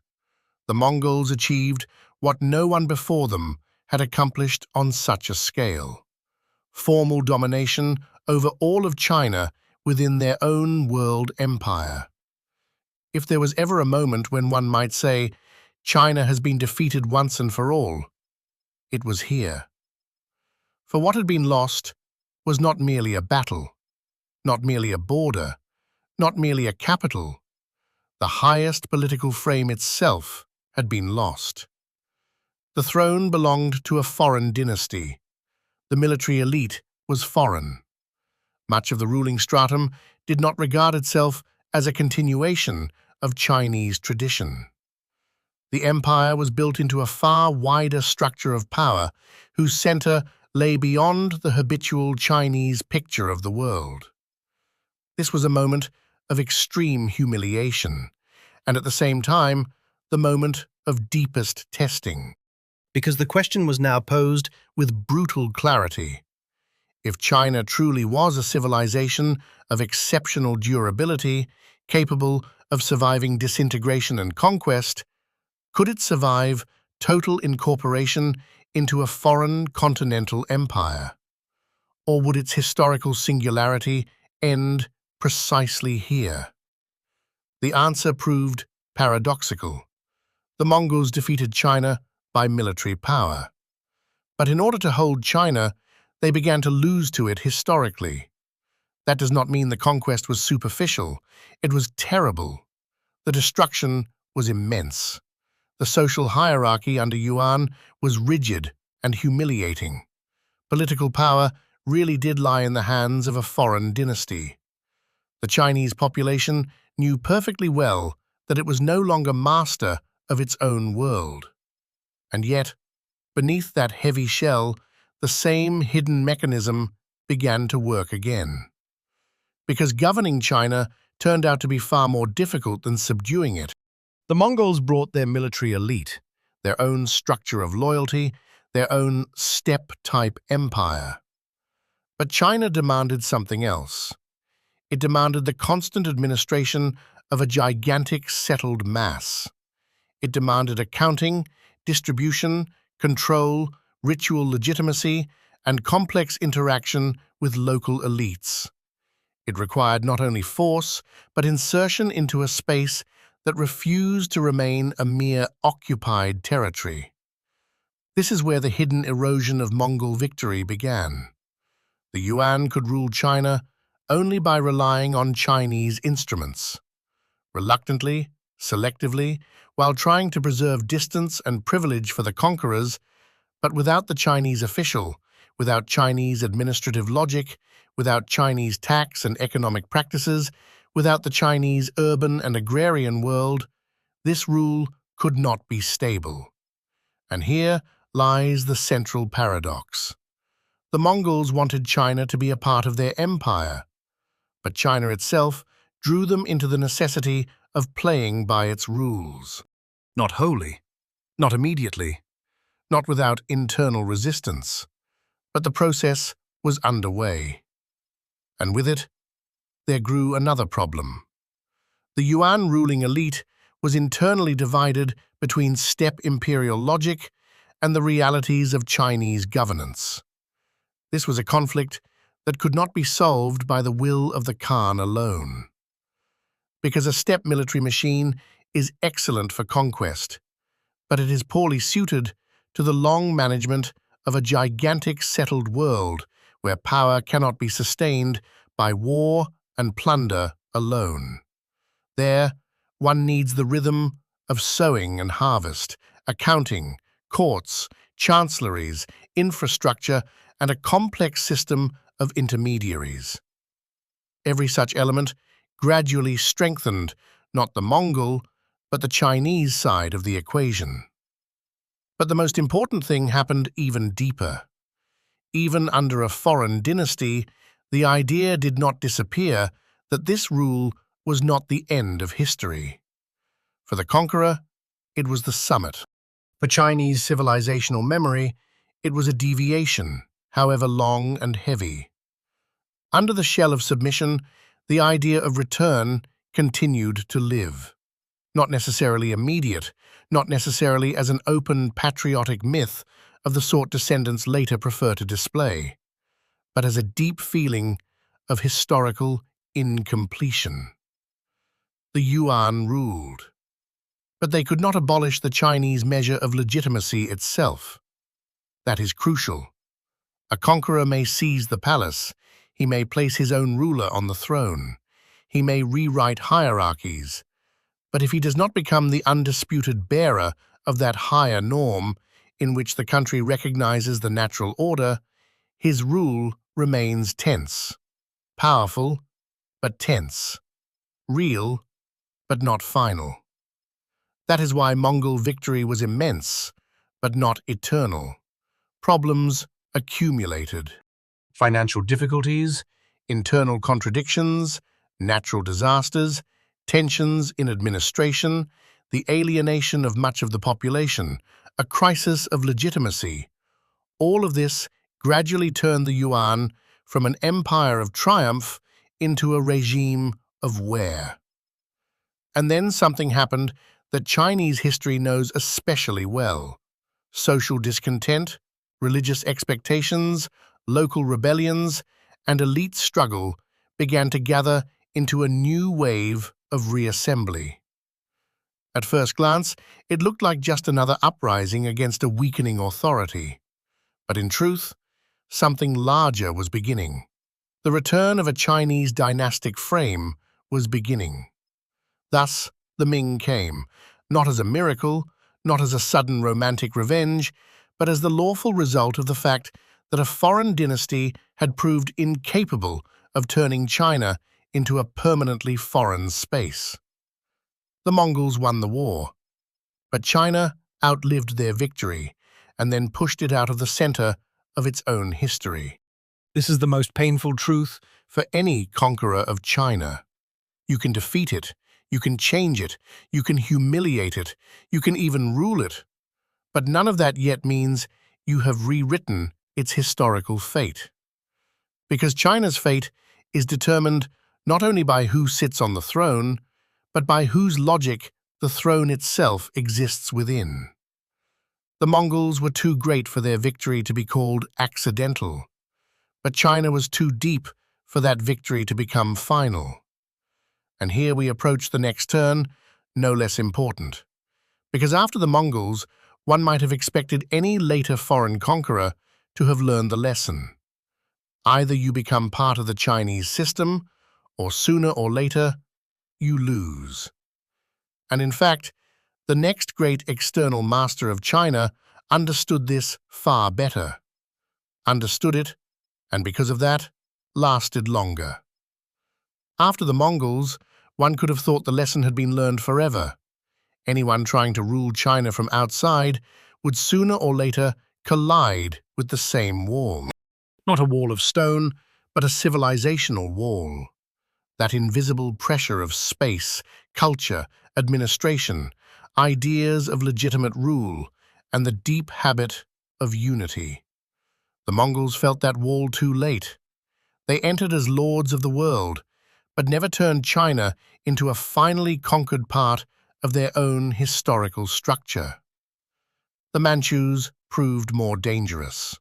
The Mongols achieved what no one before them had accomplished on such a scale: formal domination over all of China within their own world empire. If there was ever a moment when one might say, China has been defeated once and for all, it was here. For what had been lost was not merely a battle, not merely a border, not merely a capital. The highest political frame itself had been lost. The throne belonged to a foreign dynasty. The military elite was foreign. Much of the ruling stratum did not regard itself as a continuation of Chinese tradition. The empire was built into a far wider structure of power whose center lay beyond the habitual Chinese picture of the world. This was a moment of extreme humiliation, and at the same time, the moment of deepest testing. Because the question was now posed with brutal clarity. If China truly was a civilization of exceptional durability, capable of surviving disintegration and conquest, could it survive total incorporation into a foreign continental empire? Or would its historical singularity end precisely here? The answer proved paradoxical. The Mongols defeated China by military power. But in order to hold China, they began to lose to it historically. That does not mean the conquest was superficial. It was terrible. The destruction was immense. The social hierarchy under Yuan was rigid and humiliating. Political power really did lie in the hands of a foreign dynasty. The Chinese population knew perfectly well that it was no longer master of its own world. And yet, beneath that heavy shell, the same hidden mechanism began to work again. Because governing China turned out to be far more difficult than subduing it. The Mongols brought their military elite, their own structure of loyalty, their own steppe-type empire. But China demanded something else. It demanded the constant administration of a gigantic settled mass. It demanded accounting, distribution, control, ritual legitimacy, and complex interaction with local elites. It required not only force, but insertion into a space that refused to remain a mere occupied territory. This is where the hidden erosion of Mongol victory began. The Yuan could rule China only by relying on Chinese instruments. Reluctantly, selectively, while trying to preserve distance and privilege for the conquerors, but without the Chinese official, without Chinese administrative logic, without Chinese tax and economic practices, without the Chinese urban and agrarian world, this rule could not be stable. And here lies the central paradox. The Mongols wanted China to be a part of their empire, but China itself drew them into the necessity of playing by its rules. Not wholly, not immediately, not without internal resistance, but the process was underway. And with it, there grew another problem. The Yuan ruling elite was internally divided between steppe imperial logic and the realities of Chinese governance. This was a conflict that could not be solved by the will of the Khan alone. Because a steppe military machine is excellent for conquest, but it is poorly suited to the long management of a gigantic settled world where power cannot be sustained by war and plunder alone. There, one needs the rhythm of sowing and harvest, accounting, courts, chancelleries, infrastructure, and a complex system of intermediaries. Every such element gradually strengthened not the Mongol, but the Chinese side of the equation. But the most important thing happened even deeper. Even under a foreign dynasty, the idea did not disappear that this rule was not the end of history. For the conqueror, it was the summit. For Chinese civilizational memory, it was a deviation, however long and heavy. Under the shell of submission, the idea of return continued to live. Not necessarily immediate, not necessarily as an open patriotic myth of the sort descendants later prefer to display, but as a deep feeling of historical incompletion. The Yuan ruled, but they could not abolish the Chinese measure of legitimacy itself. That is crucial. A conqueror may seize the palace, he may place his own ruler on the throne, he may rewrite hierarchies, but if he does not become the undisputed bearer of that higher norm in which the country recognizes the natural order, his rule remains tense. Powerful, but tense. Real, but not final. That is why Mongol victory was immense, but not eternal. Problems accumulated. Financial difficulties, internal contradictions, natural disasters, tensions in administration, the alienation of much of the population, a crisis of legitimacy. All of this gradually turned the Yuan from an empire of triumph into a regime of wear. And then something happened that Chinese history knows especially well. Social discontent, religious expectations, local rebellions, and elite struggle began to gather into a new wave of reassembly. At first glance, it looked like just another uprising against a weakening authority. But in truth, something larger was beginning. The return of a Chinese dynastic frame was beginning. Thus, the Ming came, not as a miracle, not as a sudden romantic revenge, but as the lawful result of the fact that a foreign dynasty had proved incapable of turning China into a permanently foreign space. The Mongols won the war, but China outlived their victory and then pushed it out of the center of its own history. This is the most painful truth for any conqueror of China. You can defeat it, you can change it, you can humiliate it, you can even rule it, but none of that yet means you have rewritten its historical fate. Because China's fate is determined not only by who sits on the throne, but by whose logic the throne itself exists within. The Mongols were too great for their victory to be called accidental, but China was too deep for that victory to become final. And here we approach the next turn, no less important. Because after the Mongols, one might have expected any later foreign conqueror to have learned the lesson. Either you become part of the Chinese system, or sooner or later, you lose. And in fact, the next great external master of China understood this far better. Understood it, and because of that, lasted longer. After the Mongols, one could have thought the lesson had been learned forever. Anyone trying to rule China from outside would sooner or later collide with the same wall. Not a wall of stone, but a civilizational wall. That invisible pressure of space, culture, administration, ideas of legitimate rule, and the deep habit of unity. The Mongols felt that wall too late. They entered as lords of the world, but never turned China into a finally conquered part of their own historical structure. The Manchus proved more dangerous.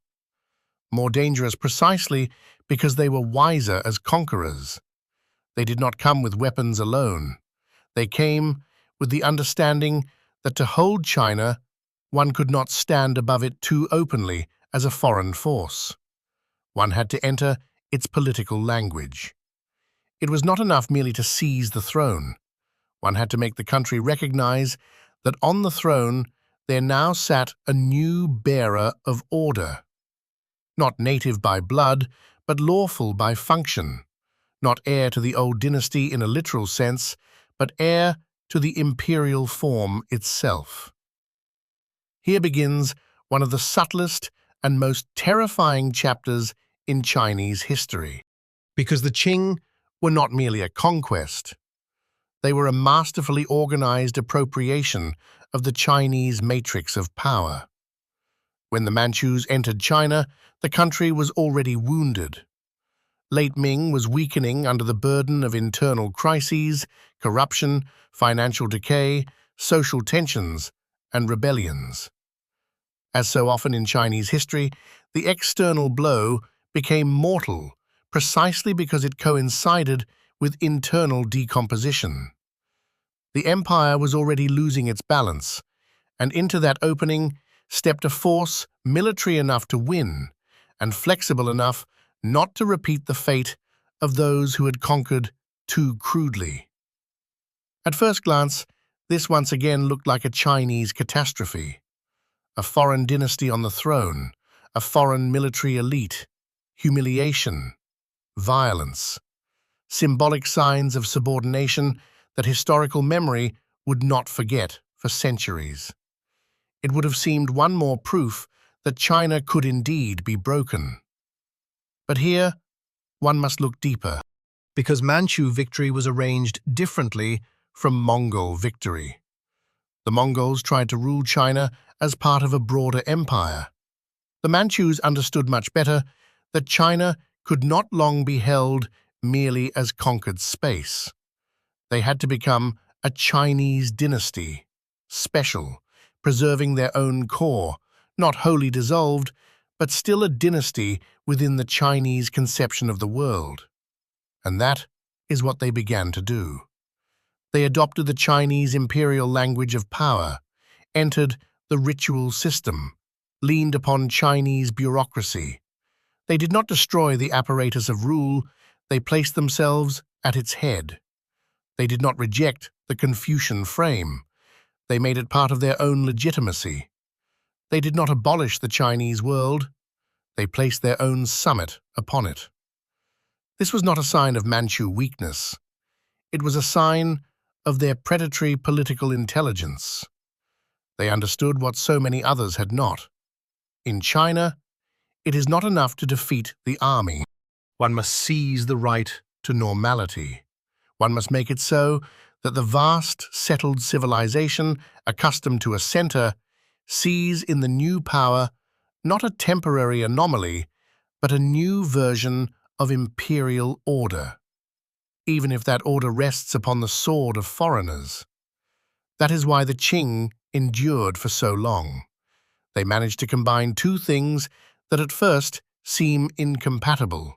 More dangerous precisely because they were wiser as conquerors. They did not come with weapons alone. They came with the understanding that to hold China, one could not stand above it too openly as a foreign force. One had to enter its political language. It was not enough merely to seize the throne. One had to make the country recognize that on the throne there now sat a new bearer of order. Not native by blood, but lawful by function. Not heir to the old dynasty in a literal sense, but heir to the imperial form itself. Here begins one of the subtlest and most terrifying chapters in Chinese history. Because the Qing were not merely a conquest. They were a masterfully organized appropriation of the Chinese matrix of power. When the Manchus entered China, the country was already wounded. Late Ming was weakening under the burden of internal crises, corruption, financial decay, social tensions, and rebellions. As so often in Chinese history, the external blow became mortal precisely because it coincided with internal decomposition. The empire was already losing its balance, and into that opening stepped a force military enough to win and flexible enough not to repeat the fate of those who had conquered too crudely. At first glance, this once again looked like a Chinese catastrophe. A foreign dynasty on the throne, a foreign military elite, humiliation, violence, symbolic signs of subordination that historical memory would not forget for centuries. It would have seemed one more proof that China could indeed be broken. But here, one must look deeper, because Manchu victory was arranged differently from Mongol victory. The Mongols tried to rule China as part of a broader empire. The Manchus understood much better that China could not long be held merely as conquered space. They had to become a Chinese dynasty, special, preserving their own core, not wholly dissolved, but still a dynasty within the Chinese conception of the world. And that is what they began to do. They adopted the Chinese imperial language of power, entered the ritual system, leaned upon Chinese bureaucracy. They did not destroy the apparatus of rule, they placed themselves at its head. They did not reject the Confucian frame, they made it part of their own legitimacy. They did not abolish the Chinese world, they placed their own summit upon it. This was not a sign of Manchu weakness. It was a sign of their predatory political intelligence. They understood what so many others had not. In China, it is not enough to defeat the army. One must seize the right to normality. One must make it so that the vast, settled civilization, accustomed to a center, sees in the new power not a temporary anomaly, but a new version of imperial order, even if that order rests upon the sword of foreigners. That is why the Qing endured for so long. They managed to combine two things that at first seem incompatible.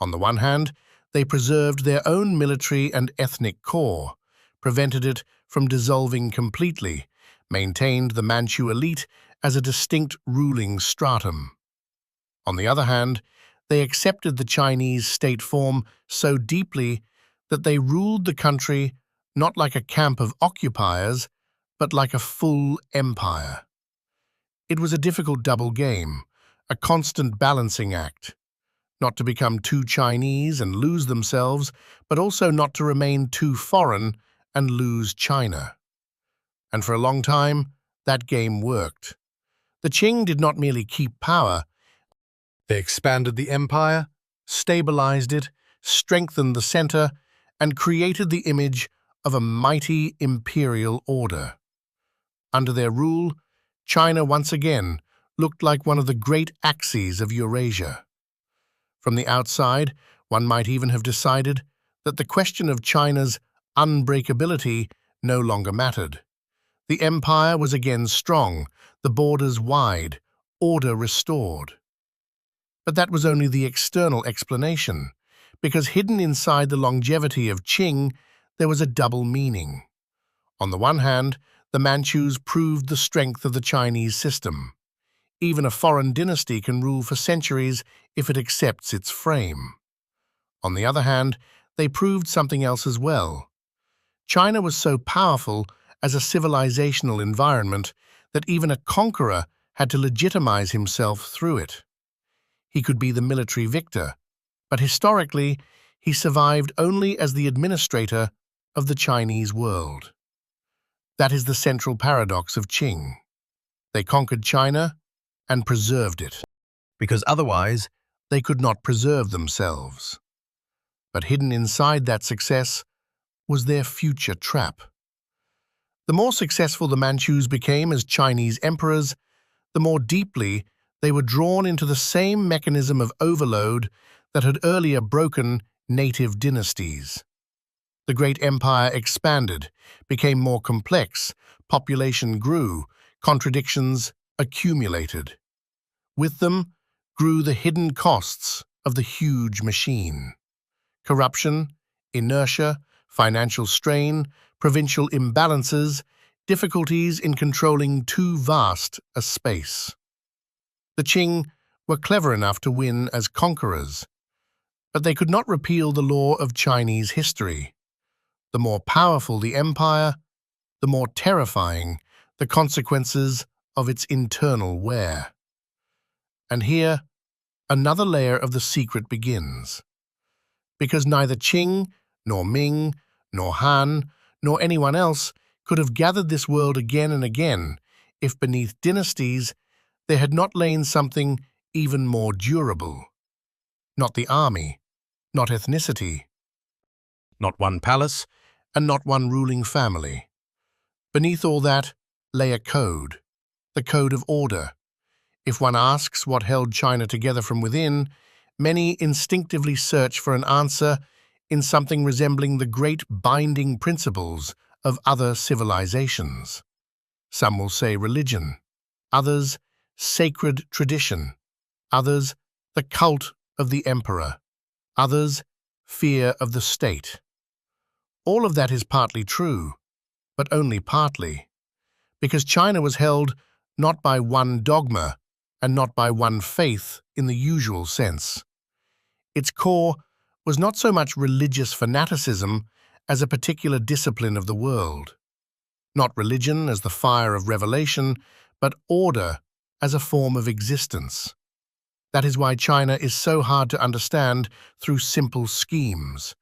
On the one hand, they preserved their own military and ethnic core, prevented it from dissolving completely, maintained the Manchu elite as a distinct ruling stratum. On the other hand, they accepted the Chinese state form so deeply that they ruled the country not like a camp of occupiers, but like a full empire. It was a difficult double game, a constant balancing act, not to become too Chinese and lose themselves, but also not to remain too foreign and lose China. And for a long time, that game worked. The Qing did not merely keep power, they expanded the empire, stabilized it, strengthened the center, and created the image of a mighty imperial order. Under their rule, China once again looked like one of the great axes of Eurasia. From the outside, one might even have decided that the question of China's unbreakability no longer mattered. The empire was again strong, the borders wide, order restored. But that was only the external explanation, because hidden inside the longevity of Qing, there was a double meaning. On the one hand, the Manchus proved the strength of the Chinese system. Even a foreign dynasty can rule for centuries if it accepts its frame. On the other hand, they proved something else as well. China was so powerful as a civilizational environment that even a conqueror had to legitimize himself through it. He could be the military victor, but historically, he survived only as the administrator of the Chinese world. That is the central paradox of Qing. They conquered China and preserved it, because otherwise they could not preserve themselves. But hidden inside that success was their future trap. The more successful the Manchus became as Chinese emperors, the more deeply they were drawn into the same mechanism of overload that had earlier broken native dynasties. The great empire expanded, became more complex, population grew, contradictions accumulated. With them grew the hidden costs of the huge machine. Corruption, inertia, financial strain, provincial imbalances, difficulties in controlling too vast a space. The Qing were clever enough to win as conquerors, but they could not repeal the law of Chinese history. The more powerful the empire, the more terrifying the consequences of its internal wear. And here, another layer of the secret begins. Because neither Qing, nor Ming, nor Han, nor anyone else could have gathered this world again and again if beneath dynasties there had not lain something even more durable. Not the army, not ethnicity, not one palace, and not one ruling family. Beneath all that lay a code, the code of order. If one asks what held China together from within, many instinctively search for an answer in something resembling the great binding principles of other civilizations. Some will say religion, others sacred tradition, others the cult of the emperor, others fear of the state. All of that is partly true, but only partly, because China was held not by one dogma and not by one faith in the usual sense. Its core was not so much religious fanaticism as a particular discipline of the world. Not religion as the fire of revelation, but order as a form of existence. That is why China is so hard to understand through simple schemes.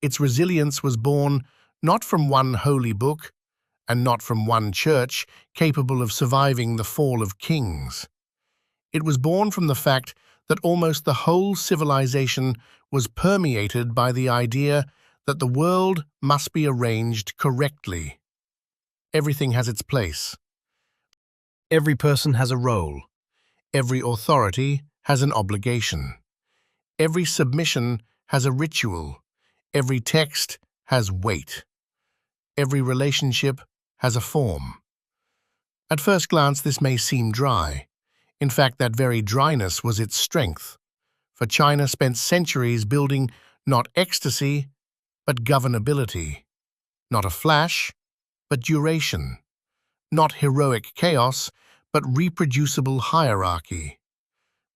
Its resilience was born not from one holy book and not from one church capable of surviving the fall of kings. It was born from the fact that almost the whole civilization was permeated by the idea that the world must be arranged correctly. Everything has its place. Every person has a role. Every authority has an obligation. Every submission has a ritual. Every text has weight. Every relationship has a form. At first glance, this may seem dry. In fact, that very dryness was its strength, for China spent centuries building not ecstasy, but governability, not a flash, but duration, not heroic chaos, but reproducible hierarchy.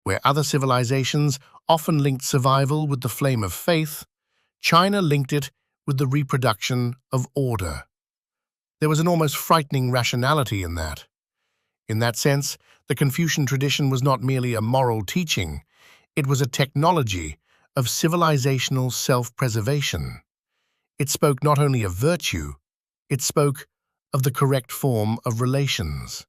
Where other civilizations often linked survival with the flame of faith, China linked it with the reproduction of order. There was an almost frightening rationality in that. In that sense, the Confucian tradition was not merely a moral teaching, it was a technology of civilizational self-preservation. It spoke not only of virtue, it spoke of the correct form of relations.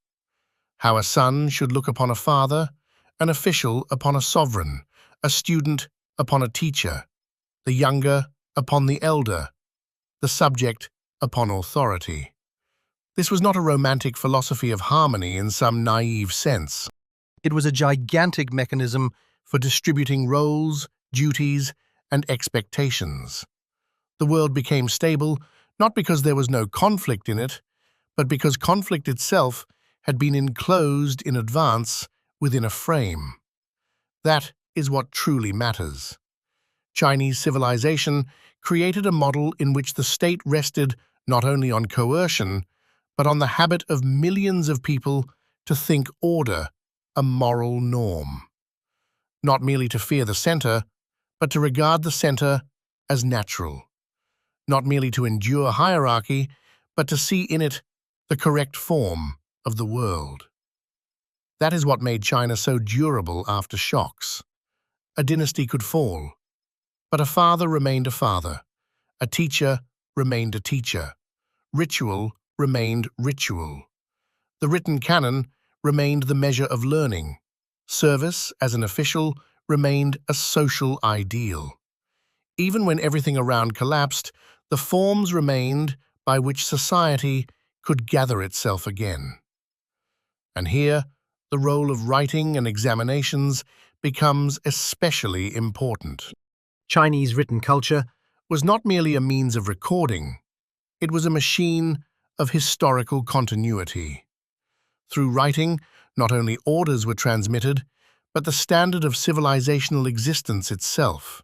How a son should look upon a father, an official upon a sovereign, a student upon a teacher, the younger upon the elder, the subject upon authority. This was not a romantic philosophy of harmony in some naive sense. It was a gigantic mechanism for distributing roles, duties, and expectations. The world became stable not because there was no conflict in it, but because conflict itself had been enclosed in advance within a frame. That is what truly matters. Chinese civilization created a model in which the state rested not only on coercion, but on the habit of millions of people to think order a moral norm. Not merely to fear the center, but to regard the center as natural. Not merely to endure hierarchy, but to see in it the correct form of the world. That is what made China so durable after shocks. A dynasty could fall, but a father remained a father. A teacher remained a teacher. Ritual remained ritual. The written canon remained the measure of learning. Service, as an official, remained a social ideal. Even when everything around collapsed, the forms remained by which society could gather itself again. And here, the role of writing and examinations becomes especially important. Chinese written culture was not merely a means of recording, it was a machine of historical continuity. Through writing, not only orders were transmitted, but the standard of civilizational existence itself.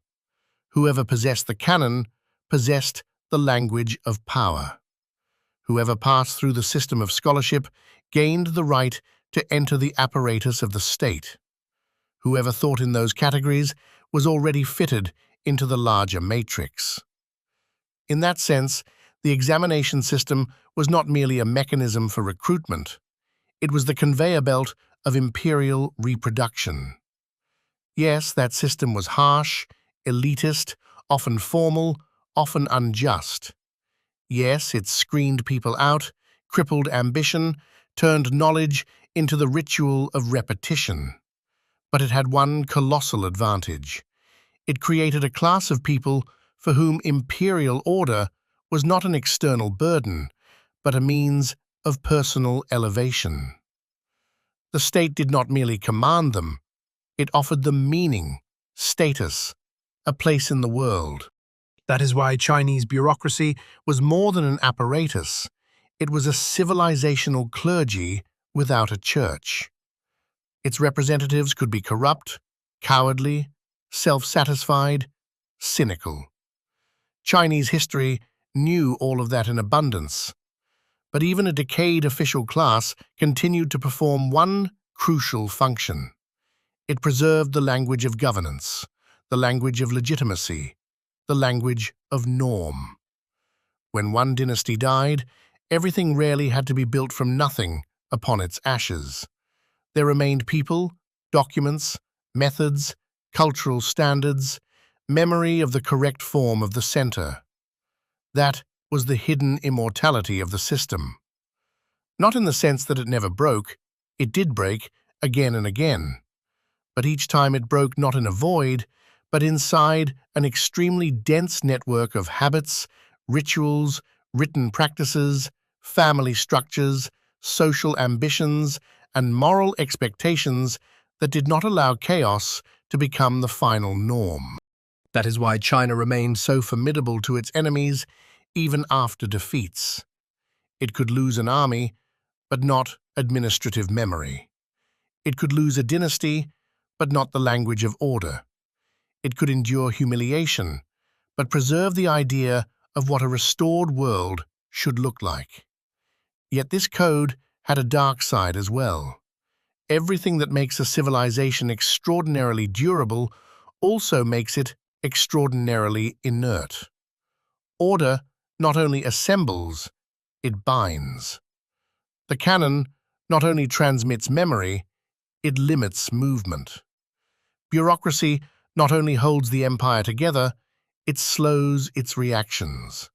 Whoever possessed the canon possessed the language of power. Whoever passed through the system of scholarship gained the right to enter the apparatus of the state. Whoever thought in those categories was already fitted into the larger matrix. In that sense, the examination system was not merely a mechanism for recruitment, it was the conveyor belt of imperial reproduction. Yes, that system was harsh, elitist, often formal, often unjust. Yes, it screened people out, crippled ambition, turned knowledge into the ritual of repetition. But it had one colossal advantage. It created a class of people for whom imperial order was not an external burden, but a means of personal elevation. The state did not merely command them, it offered them meaning, status, a place in the world. That is why Chinese bureaucracy was more than an apparatus. It was a civilizational clergy without a church. Its representatives could be corrupt, cowardly, self-satisfied, cynical. Chinese history knew all of that in abundance. But even a decayed official class continued to perform one crucial function. It preserved the language of governance, the language of legitimacy, the language of norm. When one dynasty died, everything rarely had to be built from nothing upon its ashes. There remained people, documents, methods, cultural standards, memory of the correct form of the center. That was the hidden immortality of the system. Not in the sense that it never broke, it did break again and again. But each time it broke not in a void, but inside an extremely dense network of habits, rituals, written practices, family structures, social ambitions, and moral expectations that did not allow chaos to become the final norm. That is why China remained so formidable to its enemies even after defeats. It could lose an army, but not administrative memory. It could lose a dynasty, but not the language of order. It could endure humiliation, but preserve the idea of what a restored world should look like. Yet this code had a dark side as well. Everything that makes a civilization extraordinarily durable also makes it extraordinarily inert. Order not only assembles, it binds. The canon not only transmits memory, it limits movement. Bureaucracy not only holds the empire together, it slows its reactions.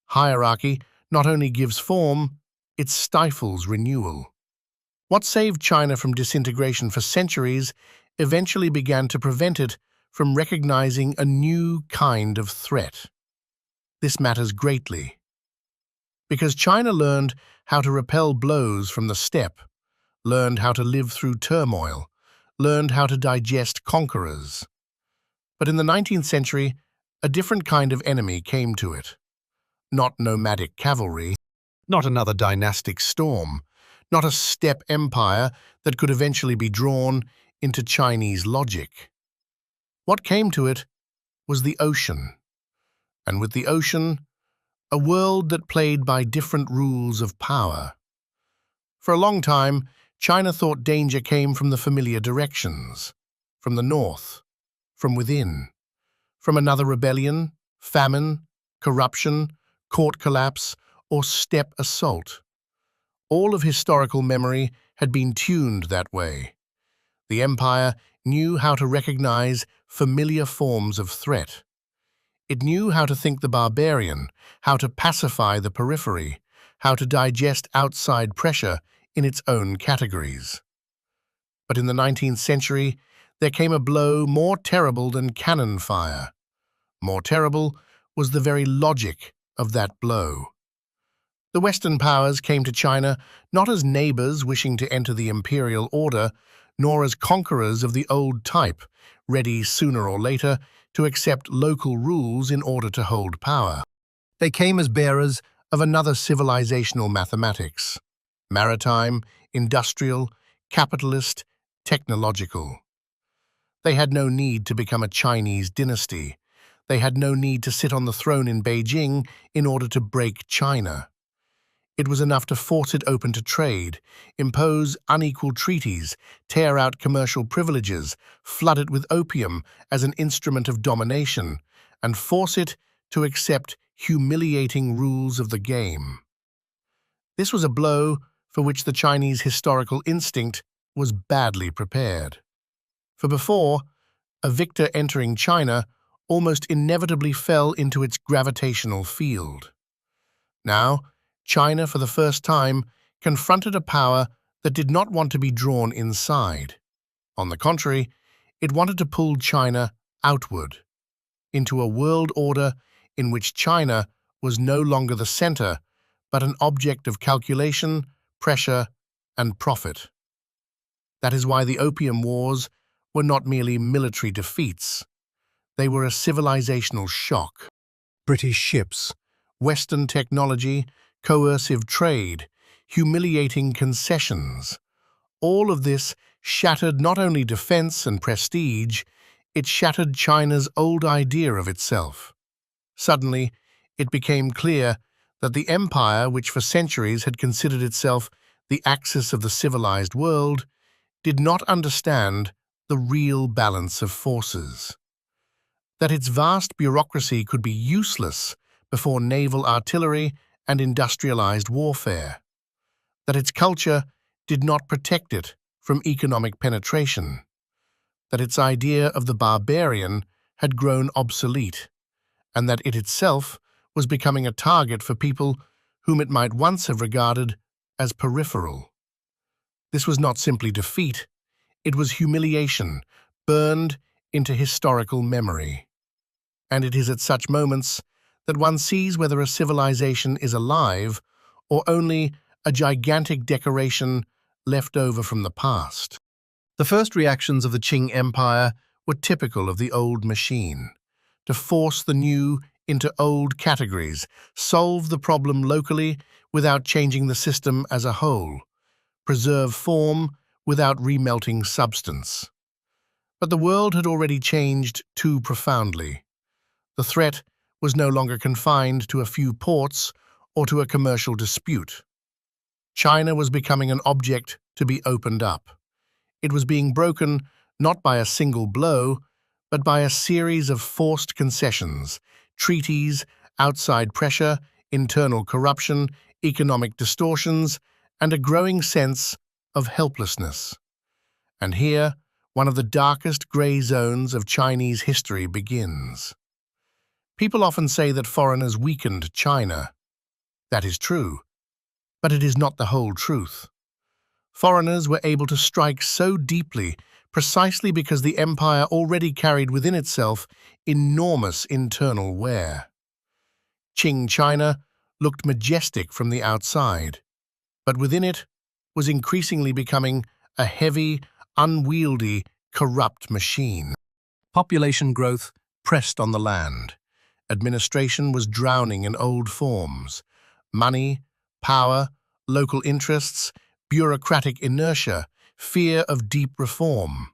Hierarchy not only gives form, it stifles renewal. What saved China from disintegration for centuries eventually began to prevent it from recognizing a new kind of threat. This matters greatly, because China learned how to repel blows from the steppe, learned how to live through turmoil, learned how to digest conquerors. But in the 19th century, a different kind of enemy came to it. Not nomadic cavalry, not another dynastic storm, not a steppe empire that could eventually be drawn into Chinese logic. What came to it was the ocean. And with the ocean, a world that played by different rules of power. For a long time, China thought danger came from the familiar directions, from the north, from within, from another rebellion, famine, corruption, court collapse, or steppe assault. All of historical memory had been tuned that way. The empire knew how to recognize familiar forms of threat. It knew how to think the barbarian, how to pacify the periphery, how to digest outside pressure in its own categories. But in the 19th century, there came a blow more terrible than cannon fire. More terrible was the very logic of that blow. The Western powers came to China not as neighbors wishing to enter the imperial order, nor as conquerors of the old type, ready sooner or later to accept local rules in order to hold power. They came as bearers of another civilizational mathematics: maritime, industrial, capitalist, technological. They had no need to become a Chinese dynasty. They had no need to sit on the throne in Beijing in order to break China. It was enough to force it open to trade, impose unequal treaties, tear out commercial privileges, flood it with opium as an instrument of domination, and force it to accept humiliating rules of the game. This was a blow for which the Chinese historical instinct was badly prepared. For before, a victor entering China almost inevitably fell into its gravitational field. Now, China, for the first time, confronted a power that did not want to be drawn inside. On the contrary, it wanted to pull China outward, into a world order in which China was no longer the center, but an object of calculation, pressure, and profit. That is why the Opium Wars were not merely military defeats. They were a civilizational shock. British ships, Western technology, coercive trade, humiliating concessions. All of this shattered not only defense and prestige, it shattered China's old idea of itself. Suddenly, it became clear that the empire, which for centuries had considered itself the axis of the civilized world, did not understand the real balance of forces. That its vast bureaucracy could be useless before naval artillery and industrialized warfare. That its culture did not protect it from economic penetration. That its idea of the barbarian had grown obsolete, and that it itself was becoming a target for people whom it might once have regarded as peripheral. This was not simply defeat, it was humiliation, burned into historical memory. And it is at such moments that one sees whether a civilization is alive or only a gigantic decoration left over from the past. The first reactions of the Qing Empire were typical of the old machine: to force the new into old categories, solve the problem locally without changing the system as a whole, preserve form without remelting substance. But the world had already changed too profoundly. The threat was no longer confined to a few ports or to a commercial dispute. China was becoming an object to be opened up. It was being broken not by a single blow, but by a series of forced concessions, treaties, outside pressure, internal corruption, economic distortions, and a growing sense of helplessness. And here, one of the darkest gray zones of Chinese history begins. People often say that foreigners weakened China. That is true, but it is not the whole truth. Foreigners were able to strike so deeply precisely because the empire already carried within itself enormous internal wear. Qing China looked majestic from the outside, but within it was increasingly becoming a heavy, unwieldy, corrupt machine. Population growth pressed on the land. Administration was drowning in old forms. Money, power, local interests, bureaucratic inertia, fear of deep reform.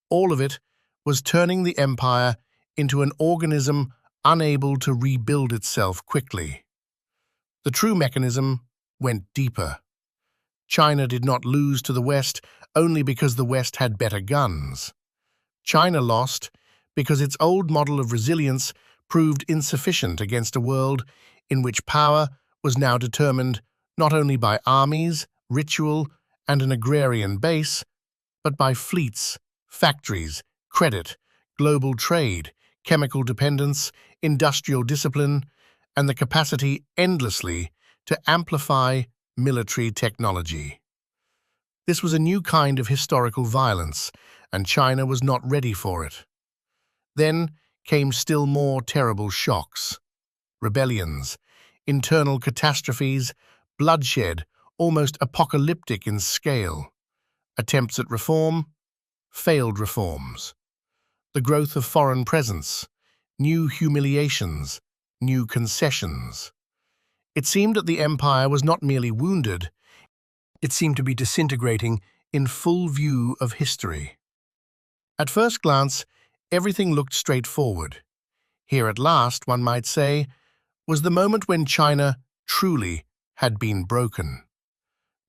All of it was turning the empire into an organism unable to rebuild itself quickly. The true mechanism went deeper. China did not lose to the West only because the West had better guns. China lost because its old model of resilience proved insufficient against a world in which power was now determined not only by armies, ritual, and an agrarian base, but by fleets, factories, credit, global trade, chemical dependence, industrial discipline, and the capacity endlessly to amplify military technology. This was a new kind of historical violence, and China was not ready for it. Then came still more terrible shocks: rebellions, internal catastrophes, bloodshed, almost apocalyptic in scale. Attempts at reform, failed reforms. The growth of foreign presence, new humiliations, new concessions. It seemed that the empire was not merely wounded, it seemed to be disintegrating in full view of history. At first glance, everything looked straightforward. Here at last, one might say, was the moment when China truly had been broken.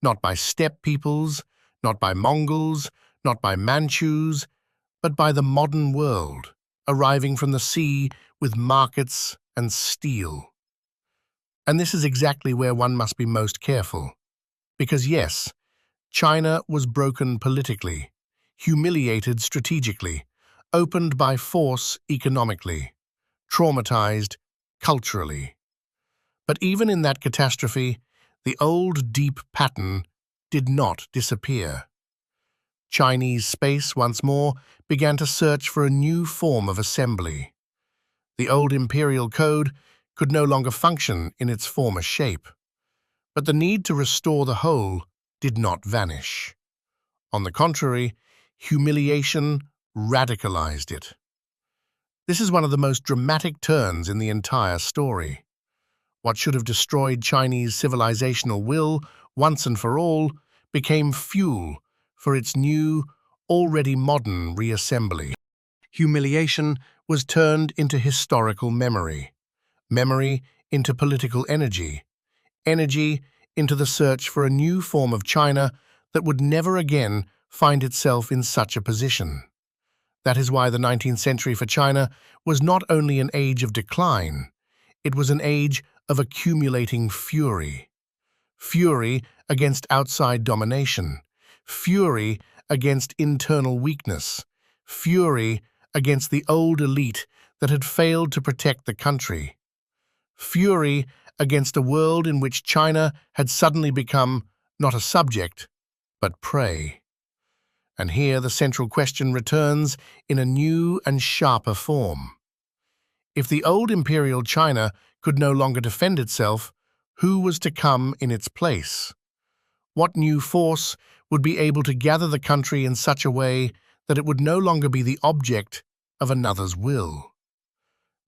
Not by steppe peoples, not by Mongols, not by Manchus, but by the modern world, arriving from the sea with markets and steel. And this is exactly where one must be most careful. Because yes, China was broken politically, humiliated strategically, opened by force economically, traumatized culturally. But even in that catastrophe, the old deep pattern did not disappear. Chinese space once more began to search for a new form of assembly. The old imperial code could no longer function in its former shape, but the need to restore the whole did not vanish. On the contrary, humiliation radicalized it. This is one of the most dramatic turns in the entire story. What should have destroyed Chinese civilizational will once and for all became fuel for its new, already modern reassembly. Humiliation was turned into historical memory, memory into political energy, energy into the search for a new form of China that would never again find itself in such a position. That is why the 19th century for China was not only an age of decline, it was an age of accumulating fury. Fury against outside domination, fury against internal weakness, fury against the old elite that had failed to protect the country, fury against a world in which China had suddenly become not a subject, but prey. And here the central question returns in a new and sharper form. If the old imperial China could no longer defend itself, who was to come in its place? What new force would be able to gather the country in such a way that it would no longer be the object of another's will?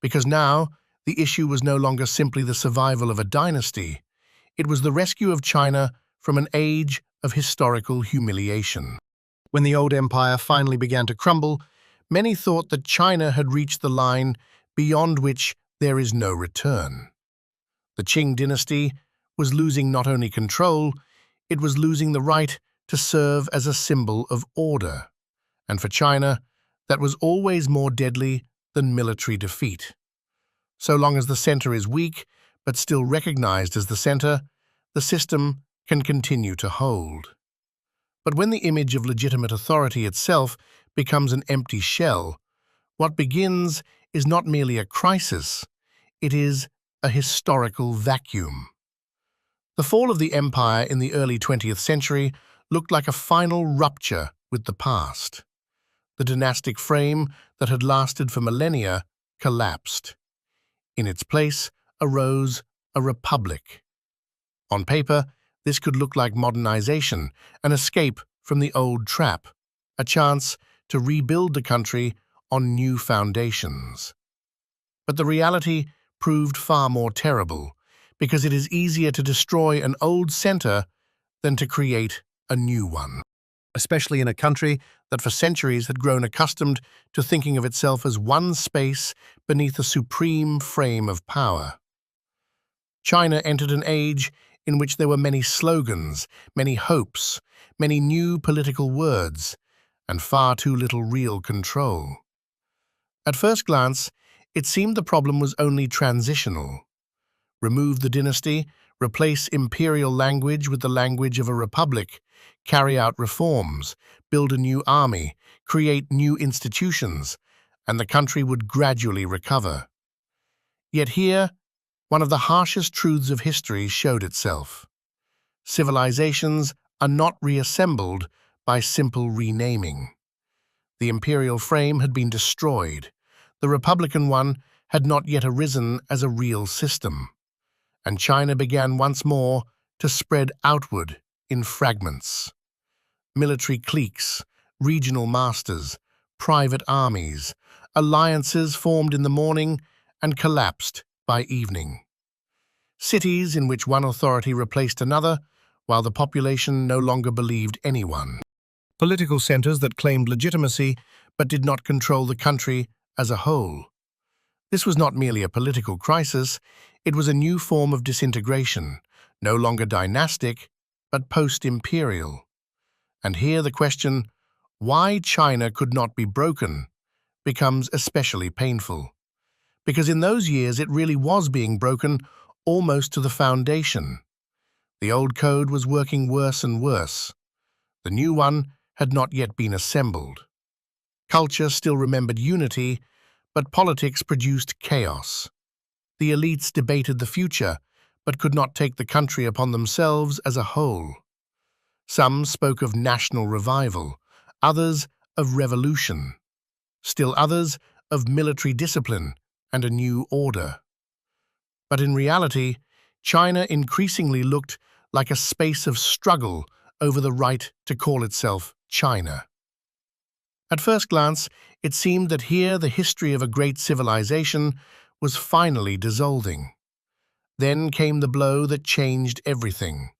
Because now, the issue was no longer simply the survival of a dynasty, it was the rescue of China from an age of historical humiliation. When the old empire finally began to crumble, many thought that China had reached the line beyond which there is no return. The Qing dynasty was losing not only control, it was losing the right to serve as a symbol of order. And for China, that was always more deadly than military defeat. So long as the center is weak, but still recognized as the center, the system can continue to hold. But when the image of legitimate authority itself becomes an empty shell, what begins is not merely a crisis, it is a historical vacuum. The fall of the empire in the early 20th century looked like a final rupture with the past. The dynastic frame that had lasted for millennia collapsed. In its place arose a republic. On paper, this could look like modernization, an escape from the old trap, a chance to rebuild the country on new foundations. But the reality proved far more terrible, because it is easier to destroy an old center than to create a new one, especially in a country that for centuries had grown accustomed to thinking of itself as one space beneath a supreme frame of power. China entered an age in which there were many slogans, many hopes, many new political words, and far too little real control. At first glance, it seemed the problem was only transitional. Remove the dynasty, replace imperial language with the language of a republic, carry out reforms, build a new army, create new institutions, and the country would gradually recover. Yet here, one of the harshest truths of history showed itself. Civilizations are not reassembled by simple renaming. The imperial frame had been destroyed. The republican one had not yet arisen as a real system. and China began once more to spread outward in fragments. Military cliques, regional masters, private armies, alliances formed in the morning and collapsed by evening. Cities in which one authority replaced another, while the population no longer believed anyone. Political centers that claimed legitimacy but did not control the country as a whole. This was not merely a political crisis, it was a new form of disintegration, no longer dynastic, but post-imperial. And here the question, why China could not be broken, becomes especially painful. Because in those years it really was being broken almost to the foundation. The old code was working worse and worse. The new one had not yet been assembled. Culture still remembered unity, but politics produced chaos. The elites debated the future, but could not take the country upon themselves as a whole. Some spoke of national revival, others of revolution, still others of military discipline and a new order. But in reality, China increasingly looked like a space of struggle over the right to call itself China. At first glance, it seemed that here the history of a great civilization was finally dissolving. Then came the blow that changed everything: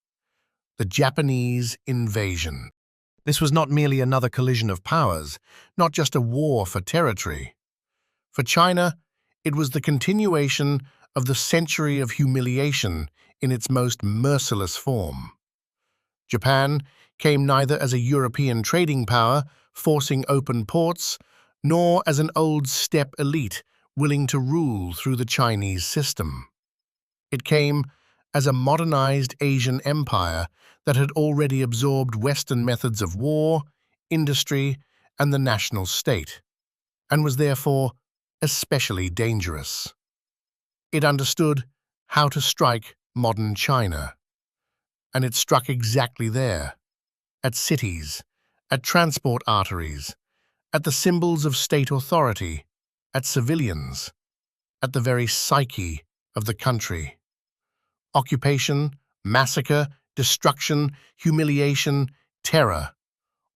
the Japanese invasion. This was not merely another collision of powers, not just a war for territory. For China, it was the continuation of the century of humiliation in its most merciless form. Japan came neither as a European trading power forcing open ports, nor as an old steppe elite willing to rule through the Chinese system. It came as a modernized Asian empire that had already absorbed Western methods of war, industry, and the national state, and was therefore especially dangerous. It understood how to strike modern China, and it struck exactly there, at cities, at transport arteries, at the symbols of state authority, at civilians, at the very psyche of the country. Occupation, massacre, destruction, humiliation, terror.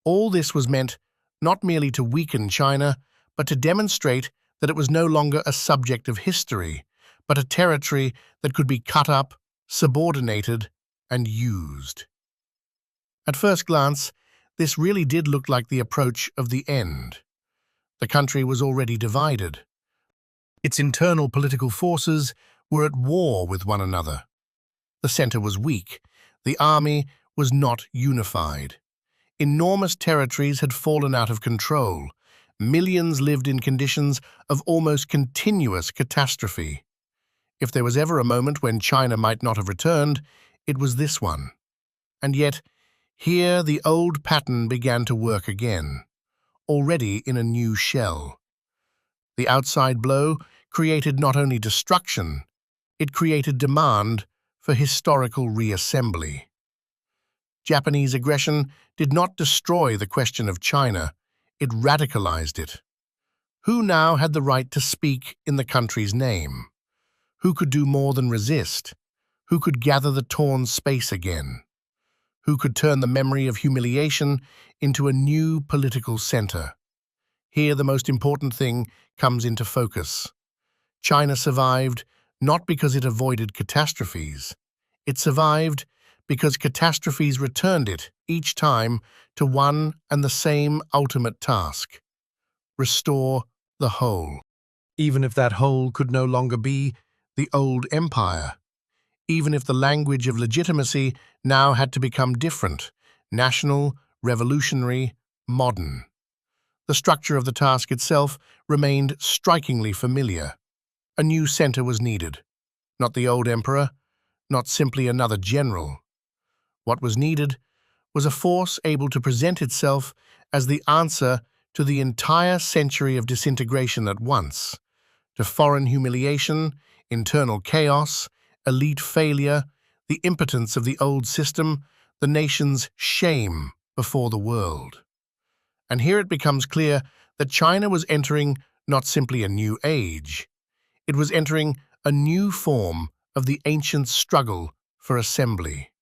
All this was meant not merely to weaken China, but to demonstrate that it was no longer a subject of history, but a territory that could be cut up, subordinated, and used. At first glance, this really did look like the approach of the end. The country was already divided. Its internal political forces were at war with one another. The center was weak. The army was not unified. Enormous territories had fallen out of control. Millions lived in conditions of almost continuous catastrophe. If there was ever a moment when China might not have returned, it was this one. And yet, here the old pattern began to work again, already in a new shell. The outside blow created not only destruction, it created demand for historical reassembly. Japanese aggression did not destroy the question of China, it radicalized it. Who now had the right to speak in the country's name? Who could do more than resist? Who could gather the torn space again? Who could turn the memory of humiliation into a new political center? Here the most important thing comes into focus. China survived not because it avoided catastrophes. It survived because catastrophes returned it each time to one and the same ultimate task: restore the whole. Even if that whole could no longer be the old empire, even if the language of legitimacy now had to become different, national, revolutionary, modern. The structure of the task itself remained strikingly familiar. A new center was needed. Not the old emperor, not simply another general. What was needed was a force able to present itself as the answer to the entire century of disintegration at once, to foreign humiliation, internal chaos, elite failure, the impotence of the old system, the nation's shame before the world. And here it becomes clear that China was entering not simply a new age, it was entering a new form of the ancient struggle for assembly.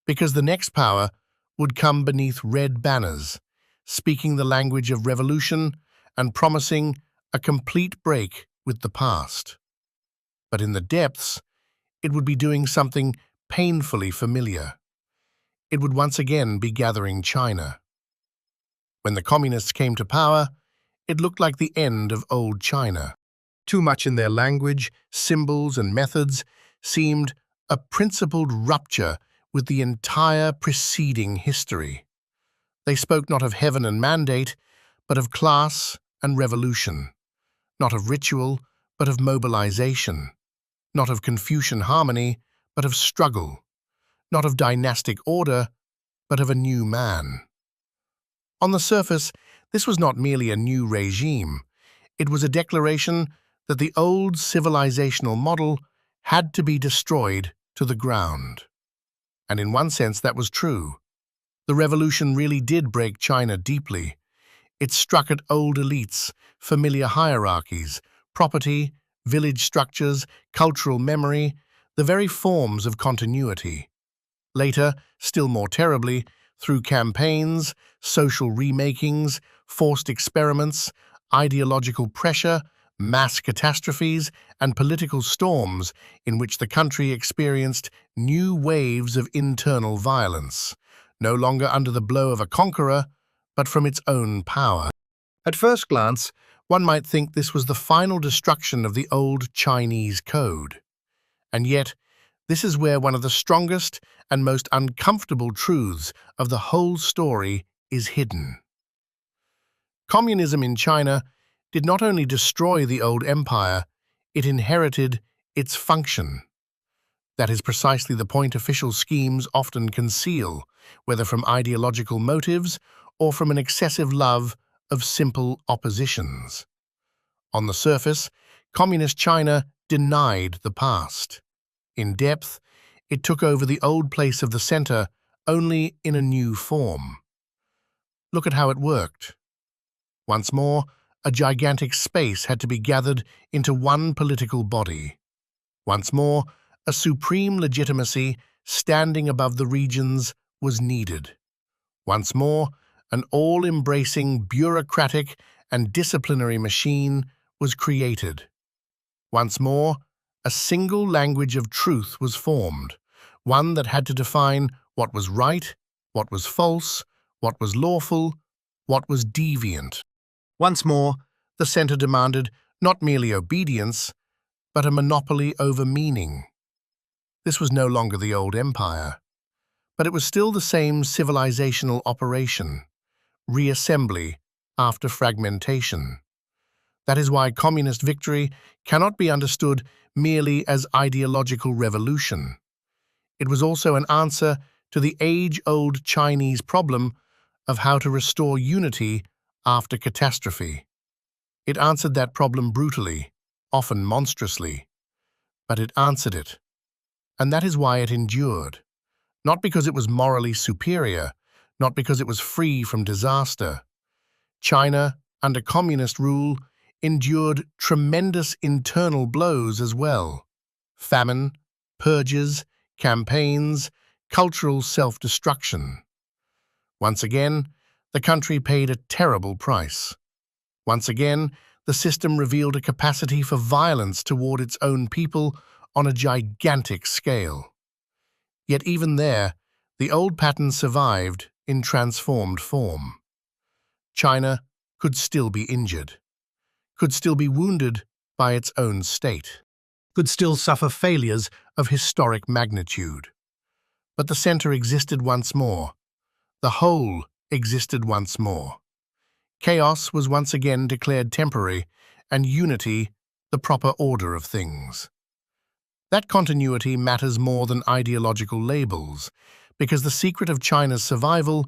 Because the next power would come beneath red banners, speaking the language of revolution and promising a complete break with the past. But in the depths, it would be doing something painfully familiar. It would once again be gathering China. When the communists came to power, it looked like the end of old China. Too much in their language, symbols, and methods seemed a principled rupture with the entire preceding history. They spoke not of heaven and mandate, but of class and revolution, not of ritual, but of mobilization, not of Confucian harmony, but of struggle, not of dynastic order, but of a new man. On the surface, this was not merely a new regime. It was a declaration that the old civilizational model had to be destroyed to the ground. And in one sense, that was true. The revolution really did break China deeply. It struck at old elites, familiar hierarchies, property, village structures, cultural memory, the very forms of continuity. Later, still more terribly, through campaigns, social remakings, forced experiments, ideological pressure, mass catastrophes, and political storms in which the country experienced new waves of internal violence, no longer under the blow of a conqueror, but from its own power. At first glance, one might think this was the final destruction of the old Chinese code. And yet, this is where one of the strongest and most uncomfortable truths of the whole story is hidden. Communism in China did not only destroy the old empire, it inherited its function. That is precisely the point official schemes often conceal, whether from ideological motives or from an excessive love of simple oppositions. On the surface, Communist China denied the past. In depth, it took over the old place of the center only in a new form. Look at how it worked. Once more, a gigantic space had to be gathered into one political body. Once more, a supreme legitimacy standing above the regions was needed. Once more, an all-embracing bureaucratic and disciplinary machine was created. Once more, a single language of truth was formed, one that had to define what was right, what was false, what was lawful, what was deviant. Once more, the center demanded not merely obedience, but a monopoly over meaning. This was no longer the old empire, but it was still the same civilizational operation, reassembly after fragmentation. That is why communist victory cannot be understood merely as ideological revolution. It was also an answer to the age-old Chinese problem of how to restore unity after catastrophe. It answered that problem brutally, often monstrously, but it answered it. And that is why it endured. Not because it was morally superior, not because it was free from disaster. China, under communist rule, endured tremendous internal blows as well. Famine, purges, campaigns, cultural self-destruction. Once again, the country paid a terrible price. Once again, the system revealed a capacity for violence toward its own people on a gigantic scale. Yet even there, the old pattern survived in transformed form. China could still be injured, could still be wounded by its own state, could still suffer failures of historic magnitude. But the center existed once more. The whole existed once more. Chaos was once again declared temporary, and unity the proper order of things. That continuity matters more than ideological labels, because the secret of China's survival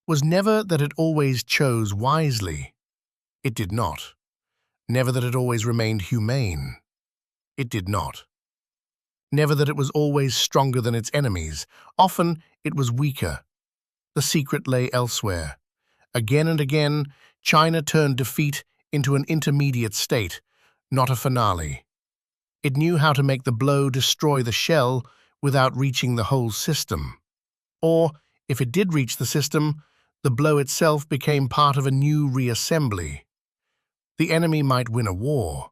was never that it always chose wisely. It did not. Never that it always remained humane. It did not. Never that it was always stronger than its enemies. Often it was weaker. The secret lay elsewhere. Again and again, China turned defeat into an intermediate state, not a finale. It knew how to make the blow destroy the shell without reaching the whole system. Or, if it did reach the system, the blow itself became part of a new reassembly. The enemy might win a war,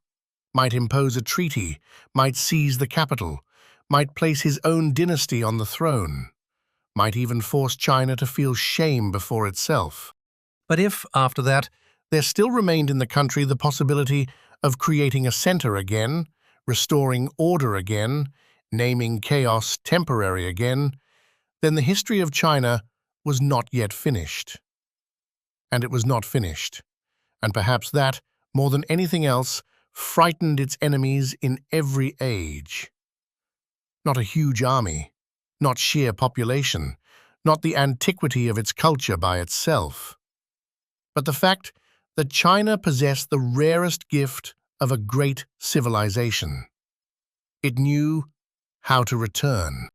might impose a treaty, might seize the capital, might place his own dynasty on the throne, might even force China to feel shame before itself. But if, after that, there still remained in the country the possibility of creating a center again, restoring order again, naming chaos temporary again, then the history of China was not yet finished. And it was not finished. And perhaps that, more than anything else, frightened its enemies in every age. Not a huge army, not sheer population, not the antiquity of its culture by itself, but the fact that China possessed the rarest gift of a great civilization. It knew how to return.